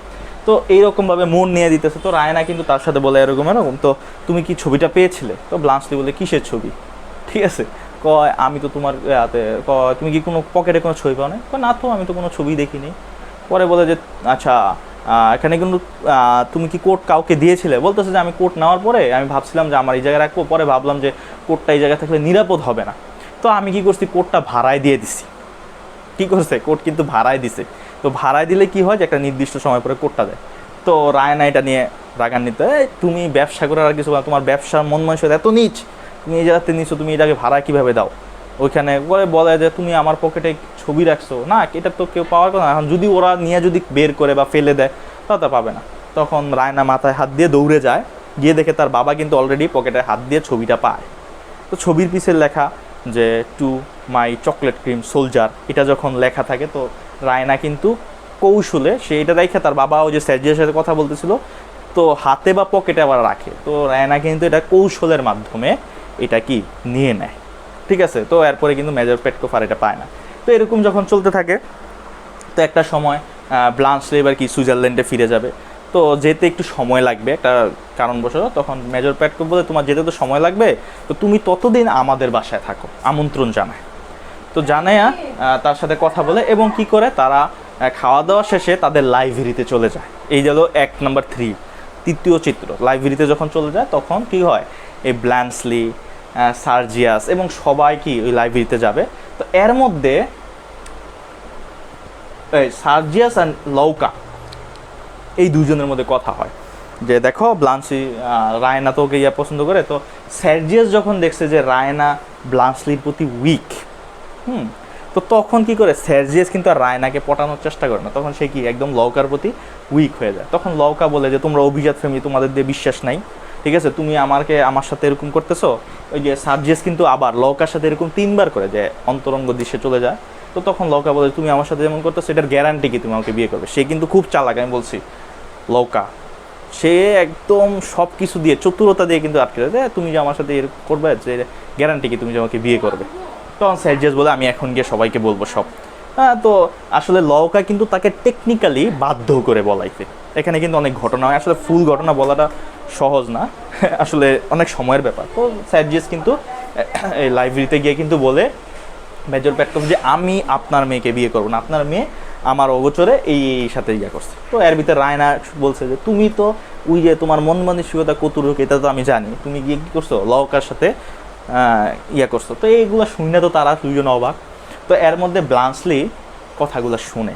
তো এইরকমভাবে মন নিয়ে দিতেছে। তো রায়না কিন্তু তার সাথে বলে এরকম, তো তুমি কি ছবিটা পেয়েছিলে? তো ব্লান্সলি বলে কিসের ছবি, ঠিক আছে, কয় আমি তো তোমার হাতে, কয় তুমি কি কোনো পকেটে কোনো ছবি পাও না? কয় না তো, আমি তো কোনো ছবি দেখিনি। পরে বলে যে আচ্ছা, এখানে কিন্তু তুমি কি কোট কাউকে দিয়েছিলে? বলতেছে যে আমি কোট নেওয়ার পরে আমি ভাবছিলাম যে আমার এই জায়গায় রাখবো, পরে ভাবলাম যে কোটটা এই জায়গায় থাকলে নিরাপদ হবে না, তো আমি কি করছি, কোটটা ভাড়ায় দিয়ে দিছি। কী করছে, কোট কিন্তু ভাড়ায় দিছে। তো ভাড়ায় দিলে কি হয় যে একটা নির্দিষ্ট সময় পরে কোটটা দেয়। তো রায়না এটা নিয়ে রাগান্বিত, তুমি ব্যবসা করে আর কিছু, তোমার ব্যবসার মন মানসিকতা এত নিচ, তুমি এই জায়গাতে নিচ্ছ, তুমি এটাকে ভাড়া কীভাবে দাও? ওইখানে পরে বলে যে তুমি আমার পকেটে ছবি রাখছো না, এটা তো কেউ পাওয়ার কথা না, এখন যদি ওরা নিয়ে যদি বের করে বা ফেলে দেয় তা পাবে না। তখন রায়না মাথায় হাত দিয়ে দৌড়ে যায়, গিয়ে দেখে তার বাবা কিন্তু অলরেডি পকেটে হাত দিয়ে ছবিটা পায়। তো ছবির পিছের লেখা যে to my chocolate cream soldier, এটা যখন লেখা থাকে, তো রায়না কিন্তু কৌশলে সে এটা রেখে, তার বাবা ওই যে সার্জিয়ার সাথে কথা বলতেছিল, তো হাতে বা পকেটে আবার রাখে। তো রায়না কিন্তু এটা কৌশলের মাধ্যমে এটা নিয়ে নেয়, ঠিক আছে। তো এরপরে কিন্তু মেজর প্যাটকফ আর এটা পায় না। তো এরকম যখন চলতে থাকে, তো একটা সময় ব্লান্সলি এবার সুইজারল্যান্ডে ফিরে যাবে। তো যেতে একটু সময় লাগবে একটা কারণবশত। তখন মেজর প্যাটকফ বলে তোমার যেতে তো সময় লাগবে, তো তুমি ততদিন আমাদের বাসায় থাকো, আমন্ত্রণ জানায়। তো জানায়া তার সাথে কথা বলে, এবং কি করে তারা খাওয়া দাওয়া শেষে তাদের লাইব্রেরিতে চলে যায়। এই গেল 1 নাম্বার 3, তৃতীয় চিত্র। লাইব্রেরিতে যখন চলে যায় তখন কি হয়, এই ব্লান্সলি, সার্জিয়াস এবং সবাই ওই লাইব্রেরিতে যাবে। তো এর মধ্যে সার্জিয়াস অ্যান্ড লওকা এই দুজনের মধ্যে কথা হয়। যে দেখো ব্লান্সলি রায়না তো ওকে ইয়া পছন্দ করে। তো সার্জিয়াস যখন দেখছে যে রায়না ব্লান্সলির প্রতি উইক, তো তখন কি করে, সার্জিয়াস কিন্তু আর রায়নাকে পটানোর চেষ্টা করে না, তখন সে কি একদম লওকার প্রতি উইক হয়ে যায়। তখন লওকা বলে যে তোমরা অভিজাত ফ্যামিলি, তোমাদের দিয়ে বিশ্বাস নাই, ঠিক আছে, তুমি আমার সাথে এরকম করতেছো। ওই যে সার্জিয়াস কিন্তু আবার লওকার সাথে এরকম 3বার করে যে অন্তরঙ্গ দৃশ্যে চলে যায়। তো তখন লওকা বলে তুমি আমার সাথে যেমন করতেছো এটার গ্যারান্টি কি তুমি আমাকে বিয়ে করবে। সে কিন্তু খুব চালাক, আমি বলছি লওকা, সে একদম সব কিছু দিয়ে চতুরতা দিয়ে কিন্তু আটকে দেয়, তুমি যে আমার সাথে এরকম করবে, যে গ্যারান্টি কি তুমি যে আমাকে বিয়ে করবে। তখন সার্জিয়াস বলে আমি এখন গিয়ে সবাইকে বলবো সব। তো আসলে লওকা কিন্তু তাকে টেকনিক্যালি বাধ্য করে বলাইতে। এখানে কিন্তু অনেক ঘটনা হয়, আসলে ফুল ঘটনা বলাটা সহজ না, আসলে অনেক সময়ের ব্যাপার। তো সার্জিয়াস কিন্তু এই লাইব্রেরিতে গিয়ে কিন্তু বলে মেজর পেটকভ যে আমি আপনার মেয়েকে বিয়ে করবো না, আপনার মেয়ে আমার অগোচরে এই সাথে ইয়া করছে। তো এর ভিতরে রায়না বলছে যে তুমি তো ওই যে তোমার মন মানসিকতা কতটুক এটা তো আমি জানি, তুমি গিয়ে কী করছো লওকার সাথে ইয়া করছো। তো এইগুলো শুনে তো তারা দুইজন অবাক। তো এর মধ্যে ব্লান্সলি কথাগুলো শুনে,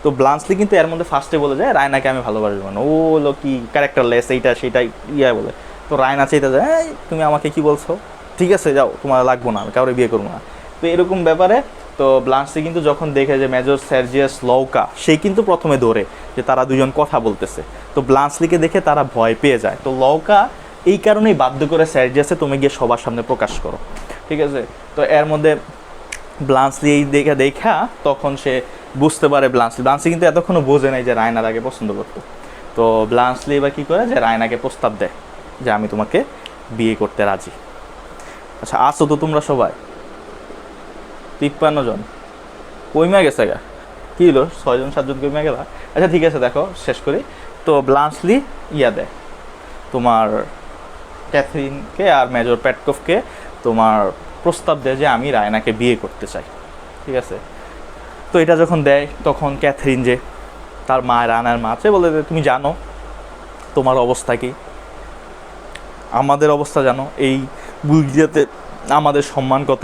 তো ব্লান্সলি কিন্তু এর মধ্যে ফার্স্টে বলে যায় রায়নাকে আমি ভালোবাসবো না, ও হলো কি ক্যারেক্টারলেস এইটা সেটাই ইয়া বলে। তো রায়না চাইতে যায় তুমি আমাকে কি বলছো, ঠিক আছে যাও, তোমার লাগবো না, আমি কাউরে বিয়ে করবো না। তো এরকম ব্যাপারে তো ব্লান্সলি কিন্তু যখন দেখে যে মেজর সার্জিয়াস লওকা, সে কিন্তু প্রথমে ধরে যে তারা দুজন কথা বলতেছে। তো ব্লান্সলিকে দেখে তারা ভয় পেয়ে যায়। তো লওকা এই কারণেই বাধ্য করে সার্জিয়াসে তুমি গিয়ে সবার সামনে প্রকাশ করো, ঠিক আছে। তো এর মধ্যে ব্লান্সলি এই দেখা তখন সে বুঝতে পারে, ব্লান্সলি কিন্তু এতক্ষণও বোঝে নাই যে রায়নার আগে পছন্দ করতো। তো ব্লান্সলি এবার কী করে যে রায়নাকে প্রস্তাব দেয় যে আমি তোমাকে বিয়ে করতে রাজি। আচ্ছা আসো তো তোমরা সবাই 53 জন কইমা গেছে গা, কী হলো 6 জন 7 জন কইমা গেলা। আচ্ছা ঠিক আছে দেখো শেষ করি। তো ব্লান্সলি ইয়া দেয় তোমার ক্যাথরিনকে আর মেজর পেটকভকে তোমার প্রস্তাব দেয় যে আমি রায়নাকে বিয়ে করতে চাই, ঠিক আছে। তো এটা যখন দেয় তখন ক্যাথরিন যে তার মা, রায়নার মা, সে বলে তুমি জানো তোমার অবস্থা কি, আমাদের অবস্থা জানো, এই বুলগেরিয়াতে আমাদের সম্মান কত,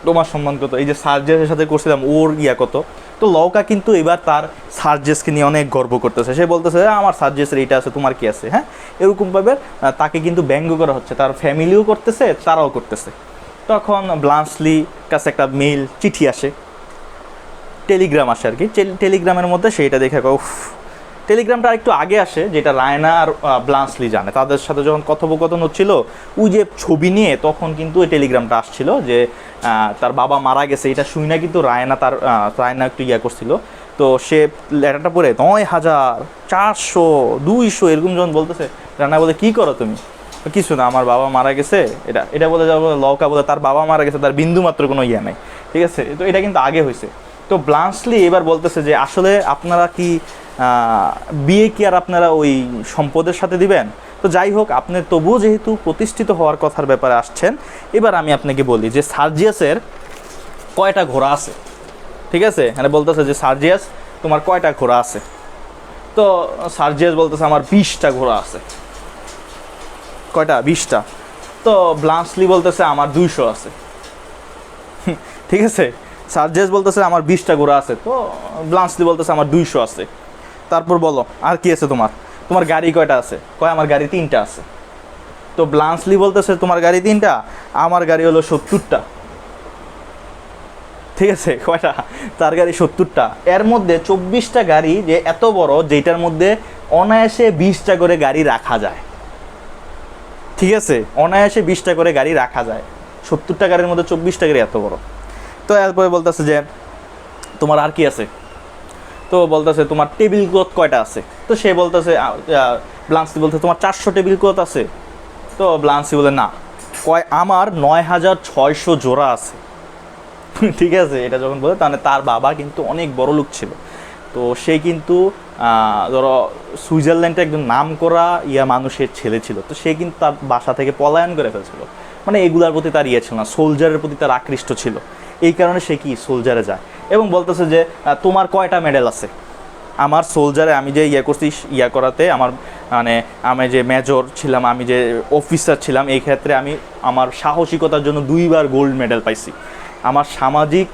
তোমার সম্মান কত, এই যে সার্জিয়াসের সাথে করছিলাম ওর ইয়া কত। তো লওকা কিন্তু এবার তার সার্জিয়াসকে নিয়ে অনেক গর্ব করতেছে, সে বলতেছে আমার সার্জিয়াসের এইটা আছে তোমার কি আছে, হ্যাঁ এরকমভাবে তাকে কিন্তু ব্যঙ্গ করা হচ্ছে, তার ফ্যামিলিও করতেছে তারাও করতেছে। তখন ব্লান্সলি কাছে একটা মেইল চিঠি আসে, টেলিগ্রাম আসে আর কি, টেলিগ্রামের মধ্যে সেইটা দেখে উফ, টেলিগ্রামটা একটু আগে আসে, যেটা রায়না আর ব্লান্সলি জানে, তাদের সাথে যখন কথোপকথন হচ্ছিল ওই যে ছবি নিয়ে, তখন কিন্তু ওই টেলিগ্রামটা আসছিল যে তার বাবা মারা গেছে, এটা শুই না কিন্তু রায়না একটু ইয়া করছিল। তো সে লেটারটা পড়ে 9,000 400 200 এরকম যখন বলতেছে, রায়না বলে কী করো তুমি, কিছু না আমার বাবা মারা গেছে, এটা বলে যাবো। লওকা বলে তার বাবা মারা গেছে, তার বিন্দু মাত্র কোনো ইয়ে নাই, ঠিক আছে। তো এটা কিন্তু আগে হয়েছে। তো ব্লান্সলি এবার বলতেছে যে আসলে আপনারা কি বিয়ে কি আর আপনারা ওই সম্পদের সাথে দিবেন। তো যাই হোক, আপনি তবুও যেহেতু প্রতিষ্ঠিত হওয়ার কথার ব্যাপারে আসছেন, এবার আমি আপনাকে বলি যে সার্জিয়াসের কয়টা ঘোড়া আছে, ঠিক আছে। মানে বলতেছে যে সার্জিয়াস তোমার কয়টা ঘোড়া আছে। তো সার্জিয়াস বলতেছে আমার 20টা ঘোড়া আছে। কয়টা? 20টা। তো ব্লান্সলি বলতেছে আমার 200 আছে, ঠিক আছে। সার্জিয়াস বলতেছে আমার 20টা ঘোড়া আছে, তো ব্লান্সলি বলতেছে আমার 200 আছে। তারপর বলো আর কি আছে তোমার গাড়ি কয়টা আছে, কয় আমার গাড়ি 3টা আছে। তো ব্লান্সলি বলতেছে তোমার গাড়ি 3টা, আমার গাড়ি হলো 70টা, ঠিক আছে। কয়টা? তার গাড়ি 70টা। এর মধ্যে 24টা গাড়ি যে এত বড়, যেটার মধ্যে অনায়াসে 20টা করে গাড়ি রাখা যায়, ঠিক আছে, অনায়াসে 20টা করে গাড়ি রাখা যায়। 70টা গাড়ির মধ্যে 24টা গাড়ি এত বড়। তো এরপরে বলতেছে যে তোমার আর কি আছে। তো বলতেছে তোমার টেবিল ক্লথ কয়টা আছে। তো সে বলতেছে, ব্লান্সলি বলতে তোমার 400 টেবিল ক্লথ আছে। তো ব্লান্সলি বলে না, কয় আমার 9,600 জোড়া আছে, ঠিক আছে। এটা যখন বলে তাহলে তার বাবা কিন্তু অনেক বড় লোক ছিল। তো সে কিন্তু ধরো সুইজারল্যান্ডে একজন নাম করা মানুষের ছেলে ছিল। তো সে কিন্তু তার বাসা থেকে পলায়ন করে ফেলছিল, মানে এগুলার প্রতি তার ছিল না, সোলজারের প্রতি তার আকৃষ্ট ছিল। এই কারণে সে কি সোলজারে যায় এবং বলতেছে যে তোমার কয়টা মেডেল আছে। আমার সোলজারে আমি যে করছি করাতে আমার মানে আমি যে মেজর ছিলাম, আমি যে অফিসার ছিলাম, এই ক্ষেত্রে আমি আমার সাহসিকতার জন্য 2বার গোল্ড মেডেল পাইছি। আমার সামাজিক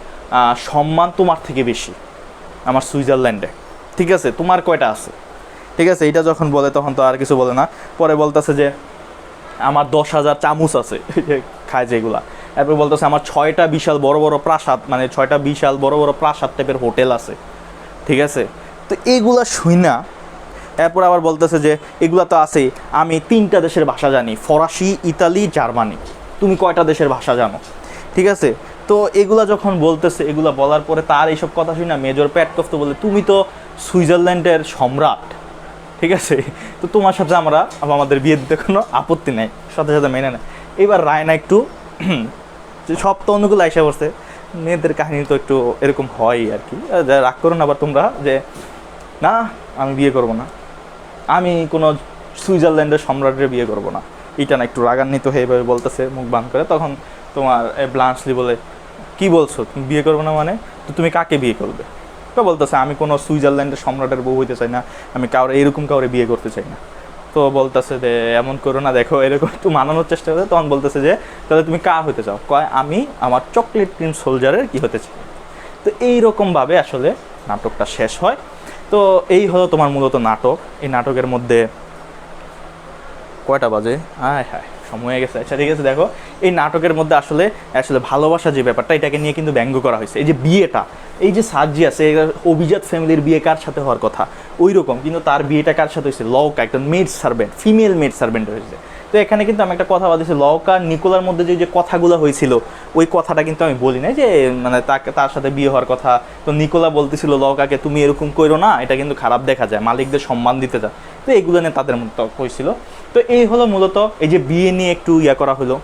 সম্মান তোমার থেকে বেশি আমার সুইজারল্যান্ডে, ঠিক আছে। তোমার কয়টা আছে? ঠিক আছে, এইটা যখন বলে তখন তো আর কিছু বলে না। পরে বলতেছে যে আমার 10,000 চামচ আছে যে খায় যেগুলা। এরপর বলতেছে আমার 6টা বিশাল বড় বড় প্রাসাদ, মানে 6টা বিশাল বড় বড় প্রাসাদ টাইপের হোটেল আছে। ঠিক আছে, তো এইগুলা শুই না। এরপর আবার বলতেছে যে এগুলা তো আছেই, আমি 3টা দেশের ভাষা জানি, ফরাসি, ইতালি, জার্মানি। তুমি কয়টা দেশের ভাষা জানো? ঠিক আছে, তো এগুলা যখন বলতেছে, এগুলা বলার পরে তার এইসব কথা শুই না মেজর পেটকফ তো বলে তুমি তো সুইজারল্যান্ডের সম্রাট, ঠিক আছে, তো তোমার সাথে আমরা আমাদের বিয়ে দিতে কোনো আপত্তি নেই, সাথে সাথে মেনে নেয়। এবার রায়না একটু সব তো অনুকূল আইসা বসছে, মেয়েদের কাহিনী তো একটু এরকম হয় আর কি, রাগ করো না আবার তোমরা যে না আমি বিয়ে করব না, আমি কোনো সুইজারল্যান্ডের সম্রাটের বিয়ে করব না, এটা না একটু রাগান্বিত হয়ে এভাবে বলতেছে মুখ বান করে। তখন তোমার ব্লান্সলি বলে কি বলছো, তুমি বিয়ে করবে না মানে, তো তুমি কাকে বিয়ে করবে? তো বলতেছে আমি কোনো সুইজারল্যান্ডের সম্রাটের বউ হইতে চাই না, আমি কাউরে এরকম কাউরে বিয়ে করতে চাই না। তো বলতেছে যে এমন করো না, দেখো এরকম একটু মানানোর চেষ্টা করে। তখন বলতেছে যে তাহলে তুমি কার হতে চাও? কয় আমি আমার চকলেট ক্রিম সোলজারের কি হতে চাই। তো এইরকমভাবে আসলে নাটকটা শেষ হয়। তো এই হলো তোমার মূলত নাটক। এই নাটকের মধ্যে কয়টা বাজে, হ্যাঁ হ্যাঁ সময় হয়ে গেছে। আচ্ছা ঠিক আছে, দেখো এই নাটকের মধ্যে আসলে আসলে ভালোবাসা যে ব্যাপারটা, এটাকে নিয়ে কিন্তু ব্যঙ্গ করা হয়েছে। এই যে বিয়েটা, এই যে সার্জি আছে, অভিজাত ফ্যামিলির বিয়ে কার সাথে হওয়ার কথা ওই রকম, কিন্তু তার বিয়েটা কার সাথে হয়েছে? লওকা, একটা maid servant, female maid servant হয়েছে। তো এখানে কিন্তু আমি একটা কথা বলেছি, লওকা নিকোলার মধ্যে যে কথাগুলো হয়েছিল ওই কথাটা কিন্তু আমি বলি না, যে মানে তার সাথে বিয়ে হওয়ার কথা। তো নিকোলা বলতেছিল লওকাকে তুমি এরকম করো না, এটা কিন্তু খারাপ দেখা যায়, মালিকদের সম্মান দিতে যায়। তো এগুলো নিয়ে তাদের মধ্যে হয়েছিল। তো এই হলো মূলত এই যে বিয়ে নিয়ে একটু ইয়া করা হলো,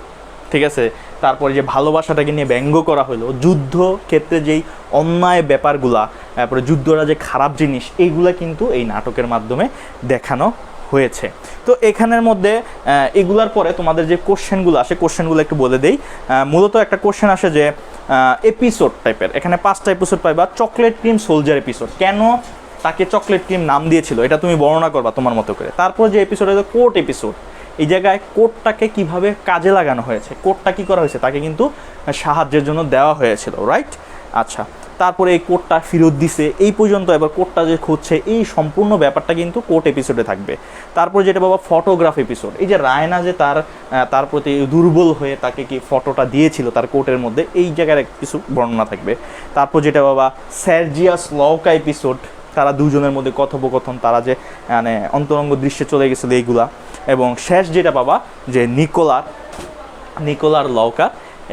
ঠিক আছে। তারপরে যে ভালোবাসাটাকে নিয়ে ব্যঙ্গ করা হলো, যুদ্ধ ক্ষেত্রে যেই অন্যায় ব্যাপারগুলা, তারপরে যুদ্ধরা যে খারাপ জিনিস, এইগুলা কিন্তু এই নাটকের মাধ্যমে দেখানো হয়েছে। তো এখানের মধ্যে এগুলার পরে তোমাদের যে কোশ্চেনগুলো আসে, কোশ্চেনগুলো একটু বলে দেই। মূলত একটা কোশ্চেন আসে যে এপিসোড টাইপের, এখানে 5টা এপিসোড পাইবা। চকলেট ক্রিম সোলজার এপিসোড, কেন তাকে চকলেট ক্রিম নাম দিয়েছিল এটা তুমি বর্ণনা করবা তোমার মতো করে। তারপর যে এপিসোড হলো কোর্ট এপিসোড, এই জায়গায় কোর্টটাকে কিভাবে কাজে লাগানো হয়েছে, কোর্টটা কী করা হয়েছে, তাকে কিন্তু সাহায্যের জন্য দেওয়া হয়েছিল, রাইট। আচ্ছা, তারপরে এই কোর্টটা ফেরত দিছে এই পর্যন্ত, এবার কোর্টটা যে খুঁজছে, এই সম্পূর্ণ ব্যাপারটা কিন্তু কোর্ট এপিসোডে থাকবে। তারপর যেটা বাবা ফটোগ্রাফ এপিসোড, এই যে রায়না যে তার প্রতি দুর্বল হয়ে তাকে কি ফটোটা দিয়েছিল তার কোর্টের মধ্যে, এই জায়গার কিছু বর্ণনা থাকবে। তারপর যেটা বাবা সার্জিয়াস লওকা এপিসোড, তারা দুজনের মধ্যে কথোপকথন, তারা যে মানে অন্তরঙ্গ দৃশ্যে চলে গেছিলো এইগুলা। এবং শেষ যেটা পাবা যে নিকোলার লওকা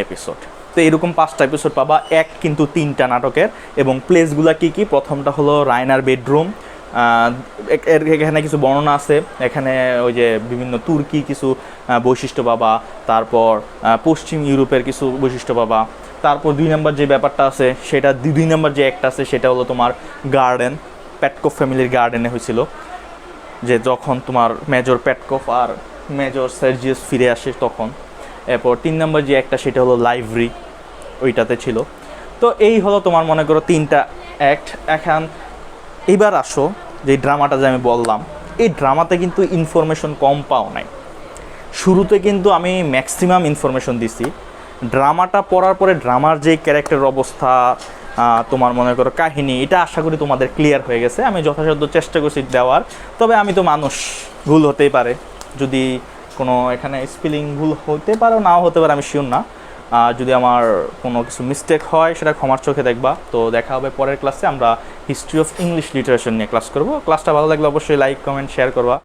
এপিসোড। তো এরকম 5টা এপিসোড পাবা, কিন্তু 3টা নাটকের। এবং প্লেসগুলা কি কি, প্রথমটা হলো রায়নার বেডরুম, এখানে কিছু বর্ণনা আছে, এখানে ওই যে বিভিন্ন তুর্কি কিছু বৈশিষ্ট্য পাবা, তারপর পশ্চিম ইউরোপের কিছু বৈশিষ্ট্য পাবা। তারপর 2 নম্বর যে ব্যাপারটা আছে সেটা, 2 নম্বর যে একটা আছে সেটা হলো তোমার গার্ডেন, পেটকফ ফ্যামিলির গার্ডেনে হয়েছিল, যে যখন তোমার মেজর পেটকফ আর মেজর সার্জিয়াস ফিরে আসে তখন। এরপর 3 নম্বর যে একটা সেটা হলো লাইব্রেরি, ওইটাতে ছিল। তো এই হলো তোমার মনে করো 3টা অ্যাক্ট। এখন এইবার আসো যে ড্রামাটা যে আমি বললাম, এই ড্রামাতে কিন্তু ইনফরমেশন কম পাও নাই। শুরুতে কিন্তু আমি ম্যাক্সিমাম ইনফরমেশন দিছি। ড্রামাটা পড়ার পরে ড্রামার যে ক্যারেক্টারের অবস্থা, তোমার মনে করো কাহিনী, এটা আশা করি তোমাদের ক্লিয়ার হয়ে গেছে। আমি যথাসাধ্য চেষ্টা করছি দেওয়ার, তবে আমি তো মানুষ, ভুল হতেই পারে। যদি কোনো এখানে স্পেলিং ভুল হতে পারে, নাও হতে পারে, আমি শিওর না। যদি আমার কোনো কিছু মিস্টেক হয় সেটা ক্ষমার চোখে দেখবা। তো দেখা হবে পরের ক্লাসে, আমরা হিস্ট্রি অফ ইংলিশ লিটারেচার নিয়ে ক্লাস করব। ক্লাসটা ভালো লাগলে অবশ্যই লাইক, কমেন্ট, শেয়ার করবা।